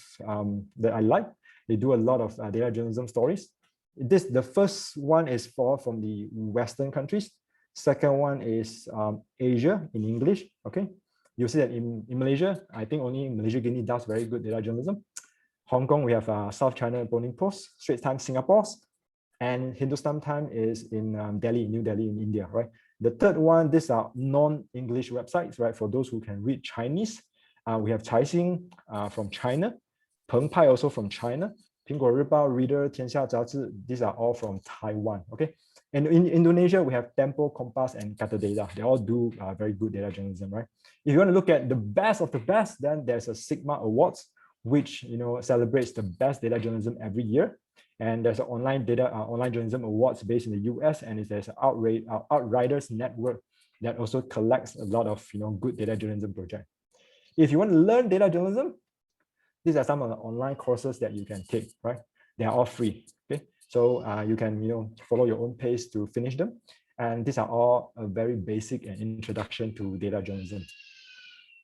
that I like. They do a lot of data journalism stories. The first one is from the Western countries. Second one is Asia in English. Okay, you see that in Malaysia, I think only Malaysia Guinea does very good data journalism. Hong Kong, we have South China Morning Post, Straits Times Singapore, and Hindustan Times is in Delhi, New Delhi in India, right? The third one, these are non-English websites, right? For those who can read Chinese, we have Caixin from China, Peng Pai also from China, 苹果日报, Reader, 天下杂志, these are all from Taiwan. Okay, and in Indonesia we have Tempo, Kompas, and Kata Data. They all do very good data journalism, right? If you want to look at the best of the best, then there's a Sigma Awards, which celebrates the best data journalism every year. And there's an online journalism awards based in the US, and there's an Outriders network that also collects a lot of good data journalism projects. If you want to learn data journalism, these are some of the online courses that you can take, right? They are all free. Okay, so you can follow your own pace to finish them, and these are all a very basic and introduction to data journalism.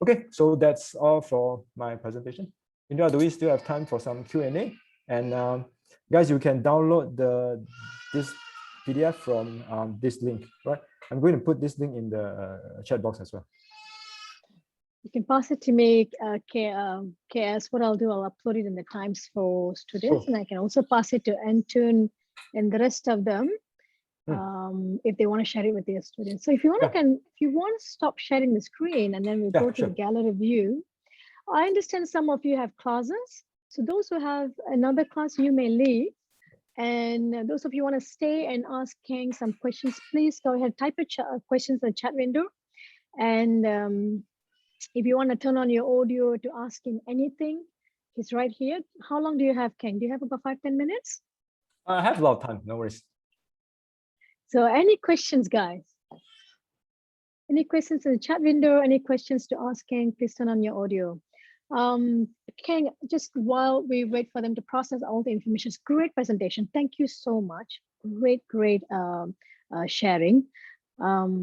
Okay, so that's all for my presentation. Indra, do we still have time for some Q&A? And guys, you can download this PDF from this link, right? I'm going to put this link in the chat box as well. You can pass it to me, KS. What I'll do, I'll upload it in the Times for students, and I can also pass it to Antun and the rest of them if they want to share it with their students. So if you want to, if you want to stop sharing the screen, and then we'll go to the gallery view. I understand some of you have classes. So those who have another class, you may leave. And those of you want to stay and ask Keng some questions, please go ahead, type your questions in the chat window. And if you want to turn on your audio to ask him anything, he's right here. How long do you have, Keng? Do you have about 5-10 minutes? I have a lot of time, no worries. So any questions, guys? Any questions in the chat window? Any questions to ask Keng? Please turn on your audio. Keng, just while we wait for them to process all the information, great presentation. Thank you so much. Great sharing. Yeah,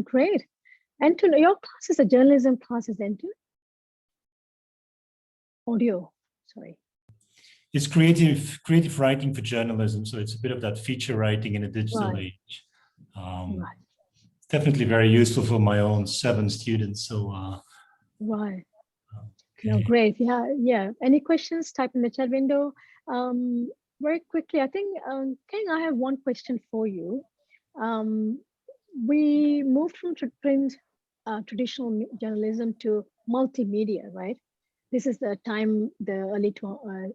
great. Antun, your class is a journalism class, is Antun? Audio, sorry. It's creative writing for journalism. So it's a bit of that feature writing in a digital age. Definitely very useful for my own 7 students. So right. No, great. Yeah. Any questions? Type in the chat window. Very quickly, I think, Keng, I have one question for you. We moved from print traditional journalism to multimedia, right? This is the time, the early 2000s.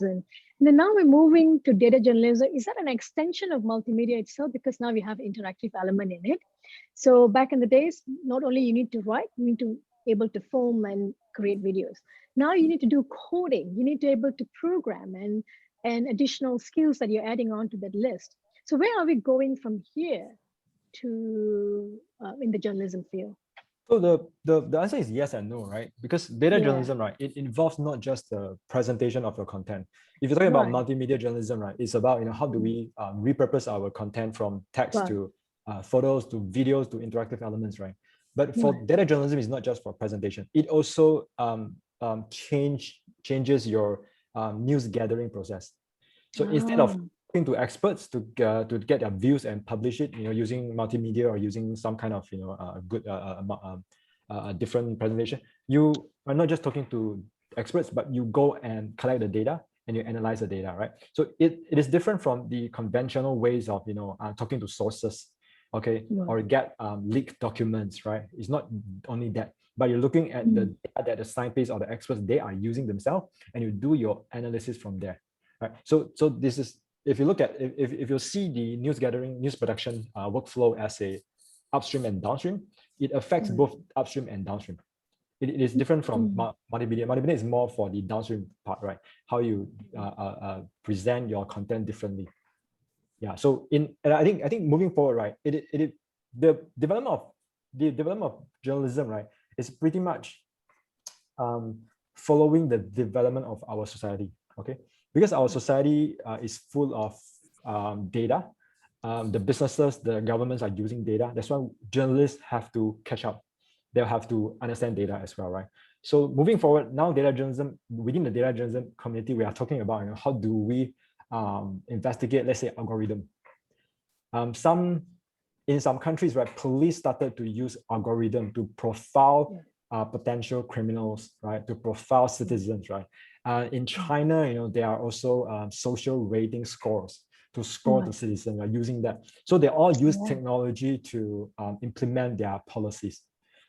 And then now we're moving to data journalism. Is that an extension of multimedia itself? Because now we have interactive element in it. So back in the days, not only you need to write, you need to be able to film and create videos. Now you need to do coding. You need to be able to program and additional skills that you're adding on to that list. So where are we going from here to in the journalism field? So the answer is yes and no, right? Because data journalism, right, it involves not just the presentation of your content. If you're talking about multimedia journalism, right, it's about how do we repurpose our content from text to photos to videos to interactive elements, right? But for data journalism, it's not just for presentation. It also changes your news gathering process. So instead of talking to experts to get their views and publish it, using multimedia or using some kind of different presentation, you are not just talking to experts, but you go and collect the data and you analyze the data, right? So it is different from the conventional ways of talking to sources, okay, or get leaked documents, right? It's not only that, but you're looking at the data that the scientists or the experts they are using themselves, and you do your analysis from there, right? So this is, if you look at, if you see the news gathering, news production workflow as a upstream and downstream, it affects both upstream and downstream. It is different from multimedia. Multimedia is more for the downstream part, right? How you present your content differently. Yeah. So and I think moving forward, right? The development of journalism, right, is pretty much following the development of our society. Okay, because our society is full of data. The businesses, the governments are using data. That's why journalists have to catch up. They'll have to understand data as well, right? So moving forward, now data journalism, within the data journalism community, we are talking about how do we investigate, let's say, algorithm. In some countries, right, police started to use algorithm to profile potential criminals, right, to profile citizens, right. In China, there are also social rating scores to score the citizen, using that. So they all use technology to implement their policies.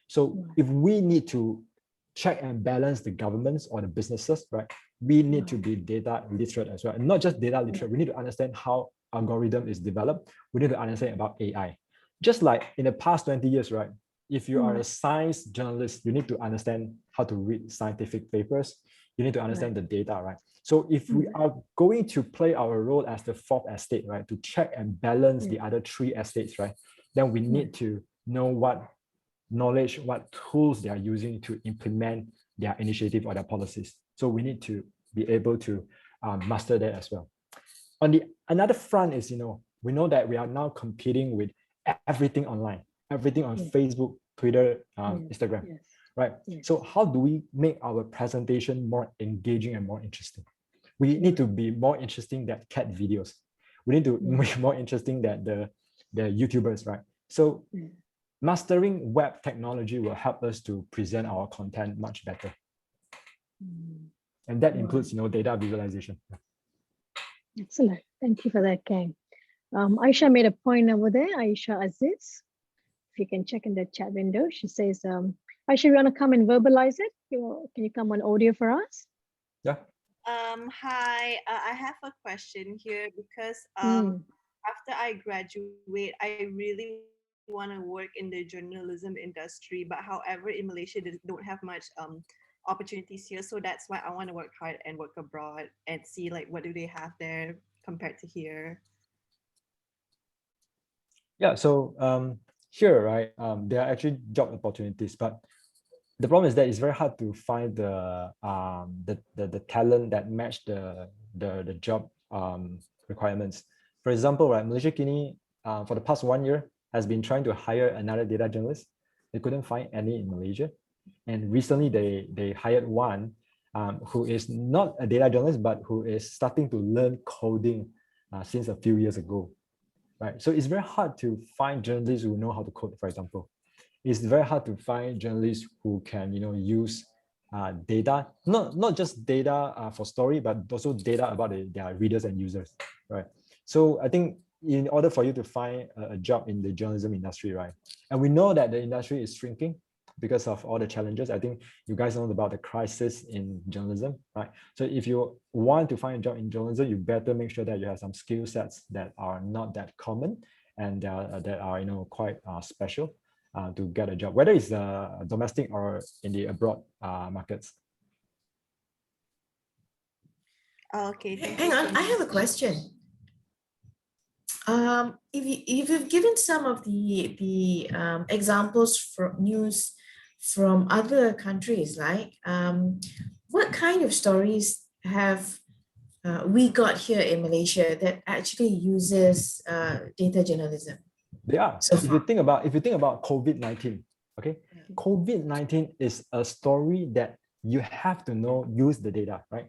So if we need to check and balance the governments or the businesses, right? We need to be data literate as well. And not just data literate, we need to understand how algorithm is developed. We need to understand about AI. Just like in the past 20 years, right? If you are a science journalist, you need to understand how to read scientific papers. You need to understand the data, right? So if we are going to play our role as the fourth estate, right, to check and balance the other three estates, right, then we need to know what knowledge, what tools they are using to implement their initiative or their policies. So we need to be able to master that as well. On the another front is, we know that we are now competing with everything online, everything on Facebook, Twitter, Instagram, right? So how do we make our presentation more engaging and more interesting? We need to be more interesting than cat videos. We need to be more interesting than the YouTubers, right? So mastering web technology will help us to present our content much better. And that includes, data visualization. Excellent. Thank you for that, Kang. Aisha made a point over there. Aisha Aziz, if you can check in the chat window, she says, Aisha, you want to come and verbalize it? Can you come on audio for us? Yeah. Hi, I have a question here because after I graduate, I really want to work in the journalism industry, but however, in Malaysia, they don't have much opportunities here. So that's why I want to work hard and work abroad and see like what do they have there compared to here. Yeah, so here, right, there are actually job opportunities, but the problem is that it's very hard to find the talent that match the job requirements. For example, right, Malaysia Kini for the past 1 year has been trying to hire another data journalist. They couldn't find any in Malaysia, and recently they hired one who is not a data journalist but who is starting to learn coding since a few years ago. Right, so it's very hard to find journalists who know how to code, for example. It's very hard to find journalists who can, use data, not just data for story, but also data about their readers and users, right? So I think in order for you to find a job in the journalism industry, right, and we know that the industry is shrinking because of all the challenges. I think you guys know about the crisis in journalism, right? So if you want to find a job in journalism, you better make sure that you have some skill sets that are not that common and that are quite special to get a job, whether it's domestic or in the abroad markets. Okay, hang on, I have a question. If you've given some of the examples from news from other countries, like what kind of stories have we got here in Malaysia that actually uses data journalism? They are. So if you think about COVID-19, okay, COVID-19 is a story that you have to use the data, right?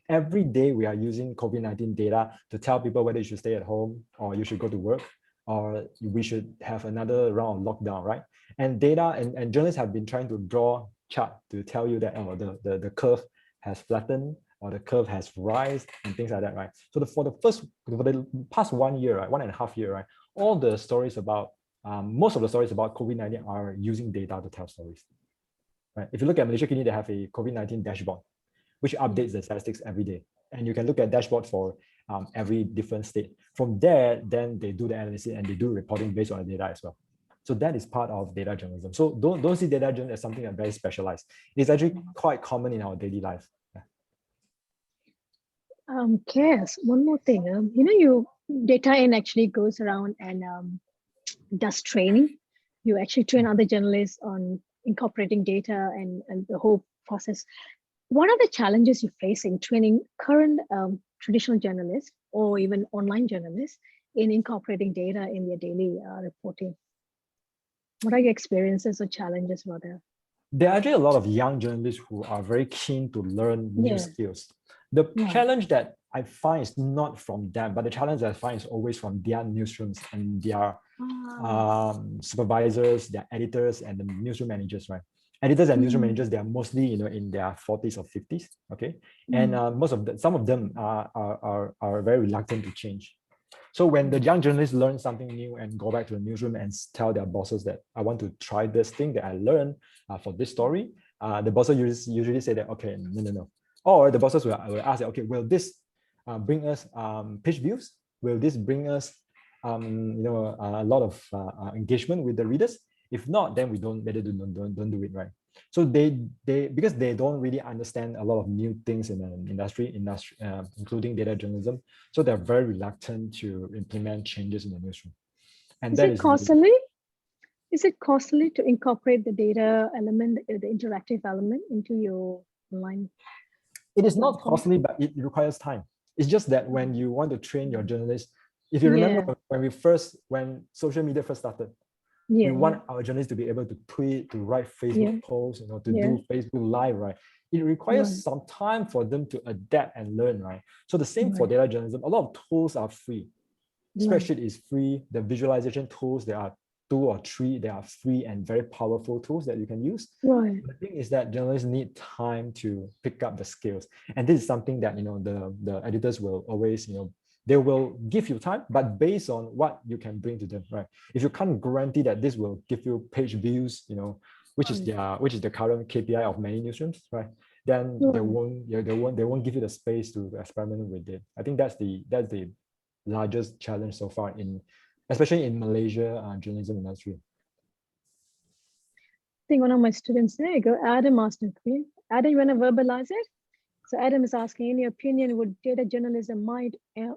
Every day we are using COVID-19 data to tell people whether you should stay at home or you should go to work or we should have another round of lockdown, right? And data and journalists have been trying to draw chart to tell you that the curve has flattened or the curve has rise and things like that, right? So for the past 1 year, right, 1.5 years, right, all the stories about most of the stories about COVID-19 are using data to tell stories, right? If you look at Malaysia Kini, they have a COVID-19 dashboard, which updates the statistics every day. And you can look at dashboard for every different state. From there, then they do the analysis and they do reporting based on the data as well. So that is part of data journalism. So don't see data journalism as something that's very specialized. It's actually quite common in our daily life. Cass, one more thing. Data in actually goes around and does training. You actually train other journalists on incorporating data and the whole process. What are the challenges you face in training current traditional journalists or even online journalists in incorporating data in their daily reporting? What are your experiences or challenges, rather? There are actually a lot of young journalists who are very keen to learn new skills. The challenge that I find is not from them, but the challenge that I find is always from their newsrooms and their supervisors, their editors, and the newsroom managers, right? Editors and newsroom managers, they are mostly in their 40s or 50s, okay? And some of them are very reluctant to change. So when the young journalists learn something new and go back to the newsroom and tell their bosses that I want to try this thing that I learned for this story, the bosses usually say that, okay, no. Or the bosses will ask, okay, will this bring us page views? Will this bring us a lot of engagement with the readers? If not, then we don't do it, right? So they because they don't really understand a lot of new things in the industry, including data journalism, so they're very reluctant to implement changes in the newsroom. And is it costly? Is it costly to incorporate the data element, the interactive element into your online? It is not costly, but it requires time. It's just that when you want to train your journalists, if you remember when social media first started, we want our journalists to be able to tweet, to write Facebook posts, to do Facebook Live, right? It requires some time for them to adapt and learn, right? So the same for data journalism. A lot of tools are free. Spreadsheet is free. The visualization tools, there are 2 or 3, they are free and very powerful tools that you can use. Right. The thing is that journalists need time to pick up the skills. And this is something that, the editors will always, they will give you time, but based on what you can bring to them, right? If you can't guarantee that this will give you page views, which is the current KPI of many newsrooms, right? Then they won't give you the space to experiment with it. I think that's the largest challenge so far especially in Malaysia journalism industry. I think one of my students, there you go, Adam asked me. Adam, you want to verbalize it? So Adam is asking, in your opinion, would data journalism might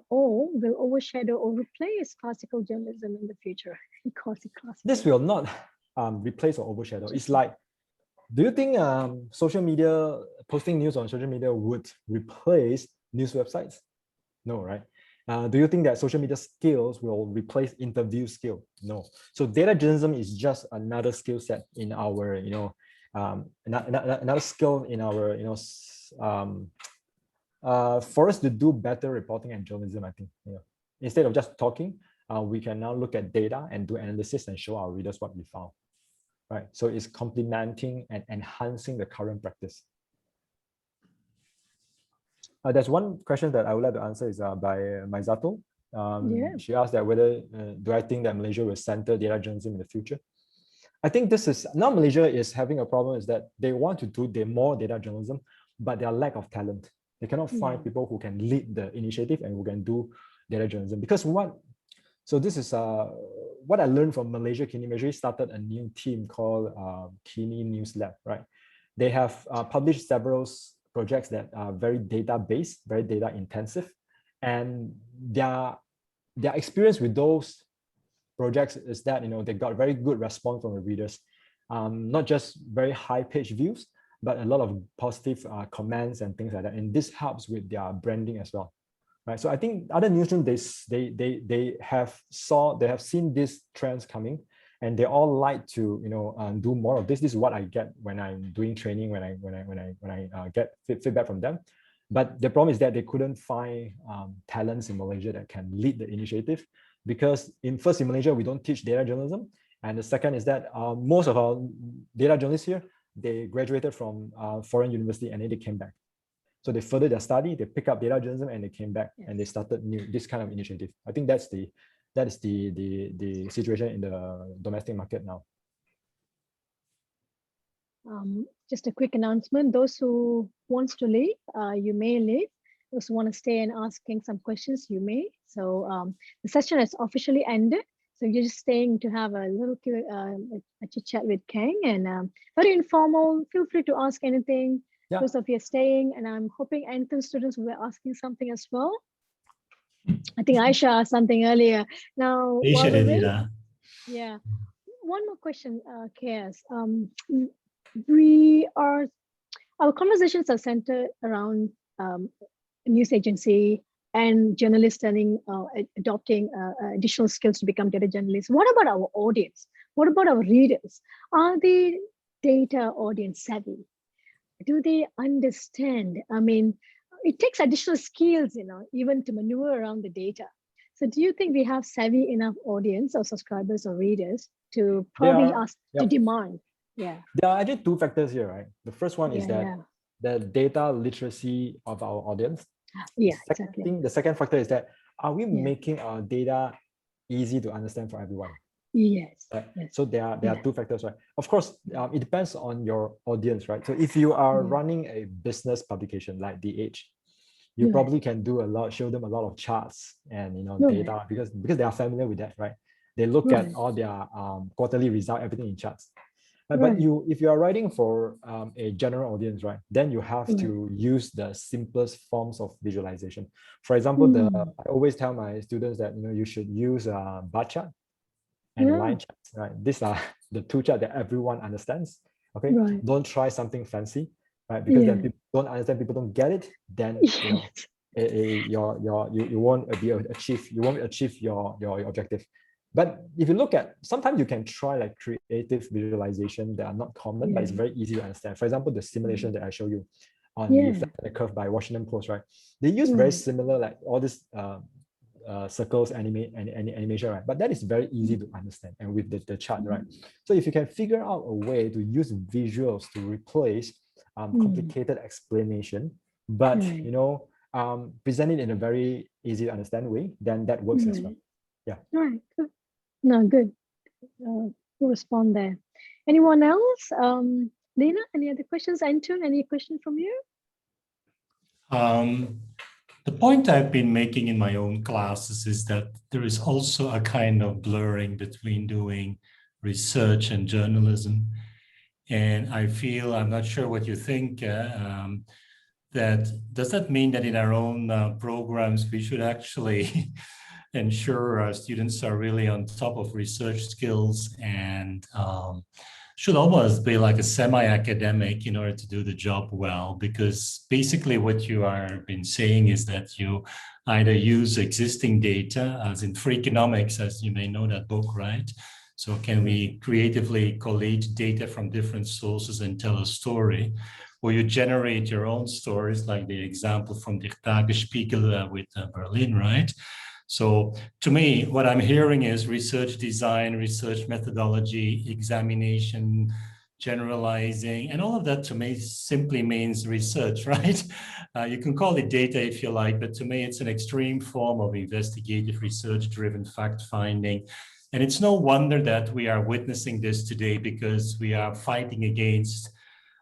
or will overshadow or replace classical journalism in the future? This will not replace or overshadow. It's like, do you think social media, posting news on social media would replace news websites? No, right? Do you think that social media skills will replace interview skill? No. So data journalism is just another skill set in our, another skill in our, for us to do better reporting and journalism, I think, instead of just talking, we can now look at data and do analysis and show our readers what we found, right? So it's complementing and enhancing the current practice. There's one question that I would like to answer is by Maizato. She asked that whether do I think that Malaysia will center data journalism in the future? I think this is now Malaysia is having a problem is that they want to do more data journalism, but their lack of talent. They cannot find people who can lead the initiative and who can do data journalism. Because so this is what I learned from Malaysia. Kini actually started a new team called Kini News Lab, right? They have published several projects that are very data-based, very data-intensive, and their experience with those projects is that they got very good response from the readers, not just very high page views, but a lot of positive comments and things like that, and this helps with their branding as well, right? So I think other newsrooms they have seen these trends coming, and they all like to do more of this. This is what I get when I'm doing training, when I get feedback from them. But the problem is that they couldn't find talents in Malaysia that can lead the initiative, because in Malaysia we don't teach data journalism, and the second is that most of our data journalists here, they graduated from foreign university and then they came back. So they furthered their study, they pick up data journalism, and they came back and they started this kind of initiative. I think that is the situation in the domestic market now. Just a quick announcement. Those who wants to leave, you may leave. Those who want to stay and asking some questions, you may. So the session has officially ended. So you're just staying to have a little a chit chat with Keng, and very informal. Feel free to ask anything. Yeah. Those of you are staying, and I'm hoping entrance students will be asking something as well. I think Aisha asked something earlier. Now, Aisha did, yeah. One more question, Chaos. Our conversations are centered around news agency and journalists adopting additional skills to become data journalists. What about our audience? What about our readers? Are they data audience savvy? Do they understand? I mean, it takes additional skills, even to maneuver around the data. So do you think we have savvy enough audience or subscribers or readers to probably ask to demand? Yeah. There are actually 2 factors here, right? The first one is that the data literacy of our audience. Yeah, exactly. The second factor is that, are we making our data easy to understand for everyone? Yes. Right? Yes. So there are two factors, right? Of course, it depends on your audience, right? So if you are running a business publication like The Age, you probably can do show them a lot of charts and data because they are familiar with that, right? They look at all their quarterly result, everything in charts. But if you are writing for a general audience, right, then you have to use the simplest forms of visualization. For example, I always tell my students that you should use bar chart and line charts, right? These are the two charts that everyone understands. Okay, don't try something fancy, right? Because then people don't understand, people don't get it. Then you won't achieve your objective. But if you look at, sometimes you can try like creative visualization that are not common, but it's very easy to understand. For example, the simulation that I show you on the flattened curve by Washington Post, right? They use very similar, like all this circles animation, right? But that is very easy to understand, and with the chart, right? So if you can figure out a way to use visuals to replace complicated explanation, but present it in a very easy to understand way, then that works as well. Yeah. All right. Good. No, good. We'll respond there. Anyone else? Lena, any other questions? Anton, any question from you? The point I've been making in my own classes is that there is also a kind of blurring between doing research and journalism. And I feel, I'm not sure what you think, that does that mean that in our own programs, we should actually ensure our students are really on top of research skills and should almost be like a semi-academic in order to do the job well? Because basically what you are been saying is that you either use existing data, as in free economics, as you may know that book, right? So can we creatively collate data from different sources and tell a story? Or you generate your own stories, like the example from the Tagesspiegel with Berlin, right? So to me, what I'm hearing is research design, research methodology, examination, generalizing, and all of that to me simply means research, right? You can call it data if you like, but to me, it's an extreme form of investigative research-driven fact-finding. And it's no wonder that we are witnessing this today, because we are fighting against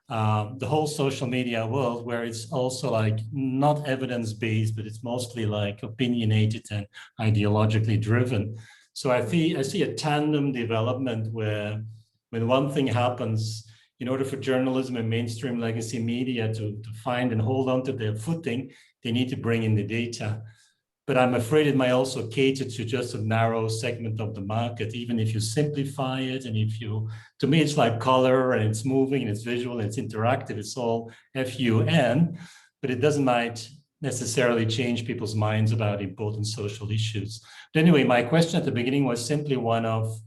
the whole social media world, where it's also like not evidence-based, but it's mostly like opinionated and ideologically driven. So I see a tandem development where when one thing happens, in order for journalism and mainstream legacy media to find and hold on to their footing, they need to bring in the data. But I'm afraid it might also cater to just a narrow segment of the market, even if you simplify it. And if you, to me, it's like color and it's moving and it's visual and it's interactive. It's all FUN, but it doesn't might necessarily change people's minds about important social issues. But anyway, my question at the beginning was simply one of,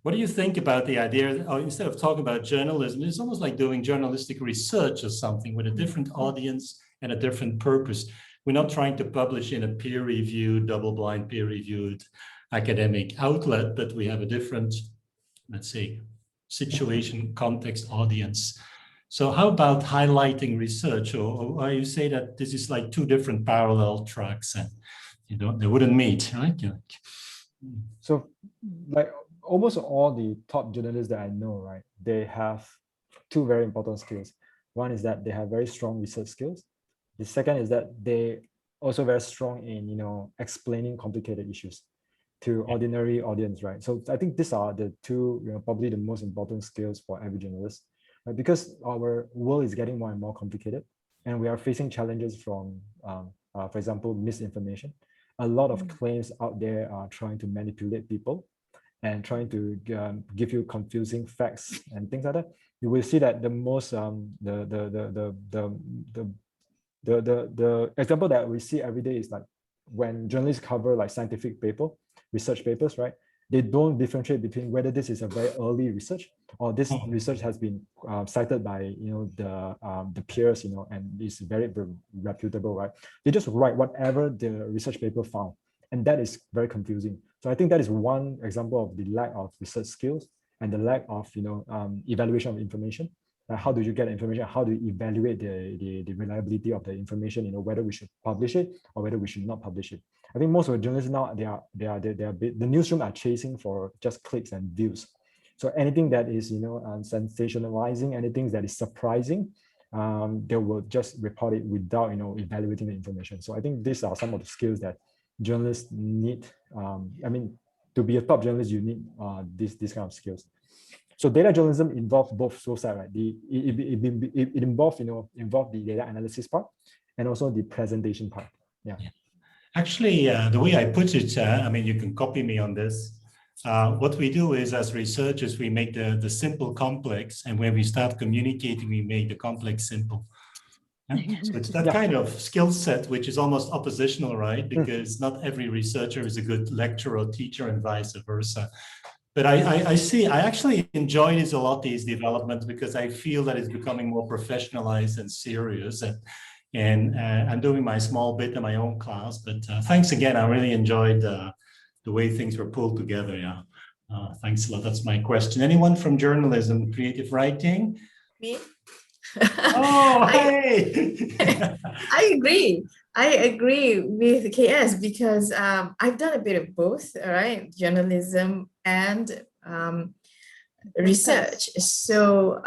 what do you think about the idea, or instead of talking about journalism, it's almost like doing journalistic research or something with a different audience and a different purpose. We're not trying to publish in a peer-reviewed, double-blind, peer-reviewed academic outlet, but we have a different, let's say, situation, context, audience. So how about highlighting research, or you say that this is like two different parallel tracks and they wouldn't meet, right? So like almost all the top journalists that I know, right, they have two very important skills. One is that they have very strong research skills. The second is that they also very strong in, explaining complicated issues to ordinary audience, right? So I think these are the two, probably the most important skills for every journalist, right? Because our world is getting more and more complicated, and we are facing challenges from, for example, misinformation. A lot of claims out there are trying to manipulate people and trying to give you confusing facts and things like that. You will see that the most the example that we see every day is like when journalists cover like scientific research papers, right? They don't differentiate between whether this is a very early research or this research has been cited by the peers, and is very reputable, right? They just write whatever the research paper found, and that is very confusing. So I think that is one example of the lack of research skills and the lack of evaluation of information. Like how do you get information? How do you evaluate the reliability of the information? Whether we should publish it or whether we should not publish it. I think most of the journalists now the newsroom are chasing for just clicks and views. So anything that is sensationalizing, anything that is surprising, they will just report it without evaluating the information. So I think these are some of the skills that journalists need. To be a top journalist, you need these kind of skills. So data journalism involves both sides, right? It involves the data analysis part and also the presentation part. Yeah. Actually, the way I put it, you can copy me on this. What we do is, as researchers, we make the simple complex, and when we start communicating, we make the complex simple. Yeah? So it's that kind of skill set, which is almost oppositional, right? Because not every researcher is a good lecturer or teacher and vice versa. But I actually enjoy this a lot, these developments, because I feel that it's becoming more professionalized and serious. And I'm doing my small bit in my own class. But thanks again. I really enjoyed the way things were pulled together. Yeah. Thanks a lot. That's my question. Anyone from journalism, creative writing? Me? Oh, hey! I agree with KS because I've done a bit of both, all right, journalism and research. So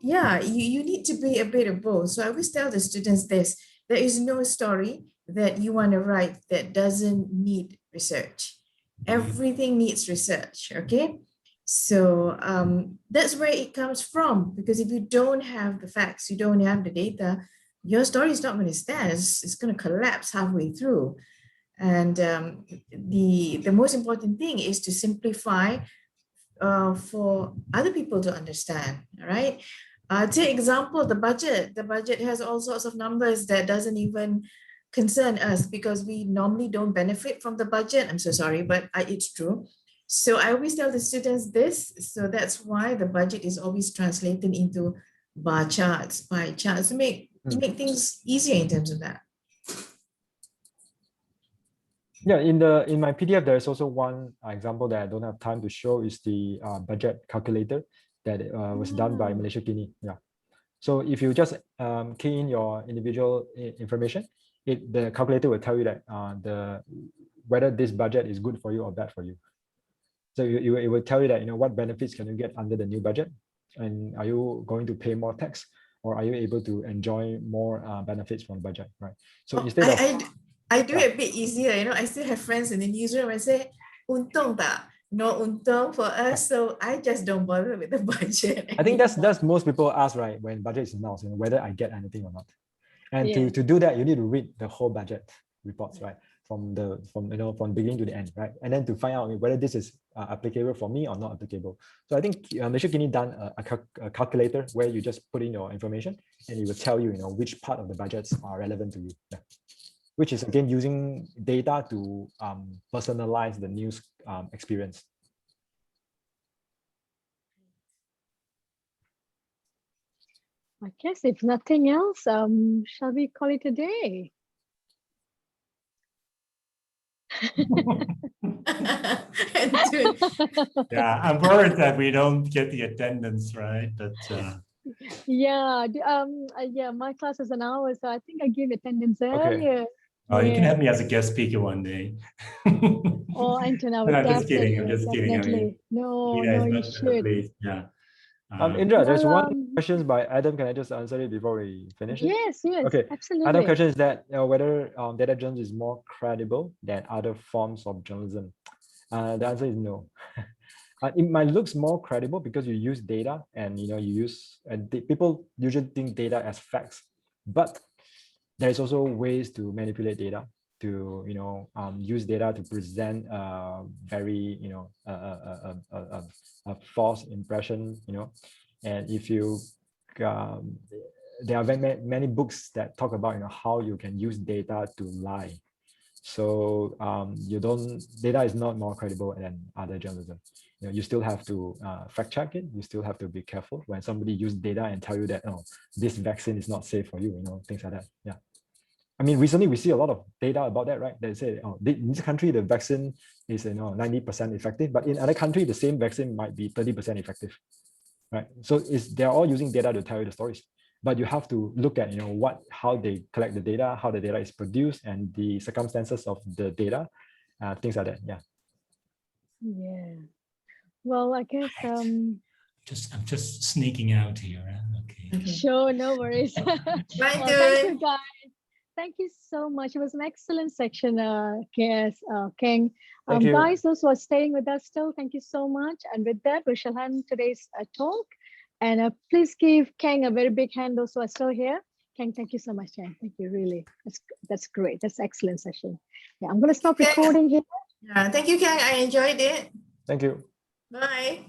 yeah, you need to be a bit of both. So I always tell the students this: there is no story that you want to write that doesn't need research. Everything needs research, okay? So that's where it comes from, because if you don't have the facts, you don't have the data, your story is not going to stand. It's going to collapse halfway through. And the most important thing is to simplify for other people to understand, all right? Take example, the budget. The budget has all sorts of numbers that doesn't even concern us because we normally don't benefit from the budget. I'm so sorry, but it's true. So I always tell the students this, so that's why the budget is always translated into bar charts, pie charts, to make things easier in terms of that. Yeah, in my PDF, there is also one example that I don't have time to show, is the budget calculator that was done by Malaysia Kini. Yeah. So if you just key in your individual information, the calculator will tell you that whether this budget is good for you or bad for you. So it will tell you that what benefits can you get under the new budget, and are you going to pay more tax, or are you able to enjoy more benefits from the budget, right? So instead I do it a bit easier. I still have friends in the newsroom. I say, "Untung tak? No untung for us." So I just don't bother with the budget. I think that's most people ask, right, when budget is announced, whether I get anything or not. And to do that, you need to read the whole budget reports, right, from beginning to the end, right, and then to find out whether this is applicable for me or not applicable. So I think Malaysia Kini done a calculator where you just put in your information and it will tell you, which part of the budgets are relevant to you. Yeah. Which is again using data to personalize the news experience. I guess if nothing else, shall we call it a day? Yeah, I'm worried that we don't get the attendance, right? But yeah, my class is an hour, so I think I gave attendance earlier. Oh, you can have me as a guest speaker one day. Oh, Anton, I would No, I'm just kidding. I'm just kidding. I mean, no, you should. Please, yeah. Indra, there's one question by Adam. Can I just answer it before we finish it? Yes, okay. Absolutely. Other question is that whether data journalism is more credible than other forms of journalism. The answer is no. It might look more credible because you use data, and people usually think data as facts, but there's also ways to manipulate data, to use data to present very a false impression, and if you there are many books that talk about how you can use data to lie. So data is not more credible than other journalism. You still have to fact check it. You still have to be careful when somebody uses data and tell you that, oh, this vaccine is not safe for you, things like that. Yeah. I mean, recently we see a lot of data about that, right? They say, oh, in this country, the vaccine is 90% effective, but in other country, the same vaccine might be 30% effective, right? So they're all using data to tell you the stories, but you have to look at, how they collect the data, how the data is produced, and the circumstances of the data, things like that. Yeah. Yeah. Well, I guess I'm just sneaking out here. Okay. Sure, no worries. Well, thank you guys. Thank you so much. It was an excellent section, Keng. Thank you. Guys, those who are staying with us still, thank you so much. And with that, we shall end today's talk. And please give Keng a very big hand, those who are still here. Keng, thank you so much, Keng. Thank you, really. That's great. That's an excellent session. Yeah, I'm going to stop recording here. Yeah, thank you, Keng. I enjoyed it. Thank you. Bye.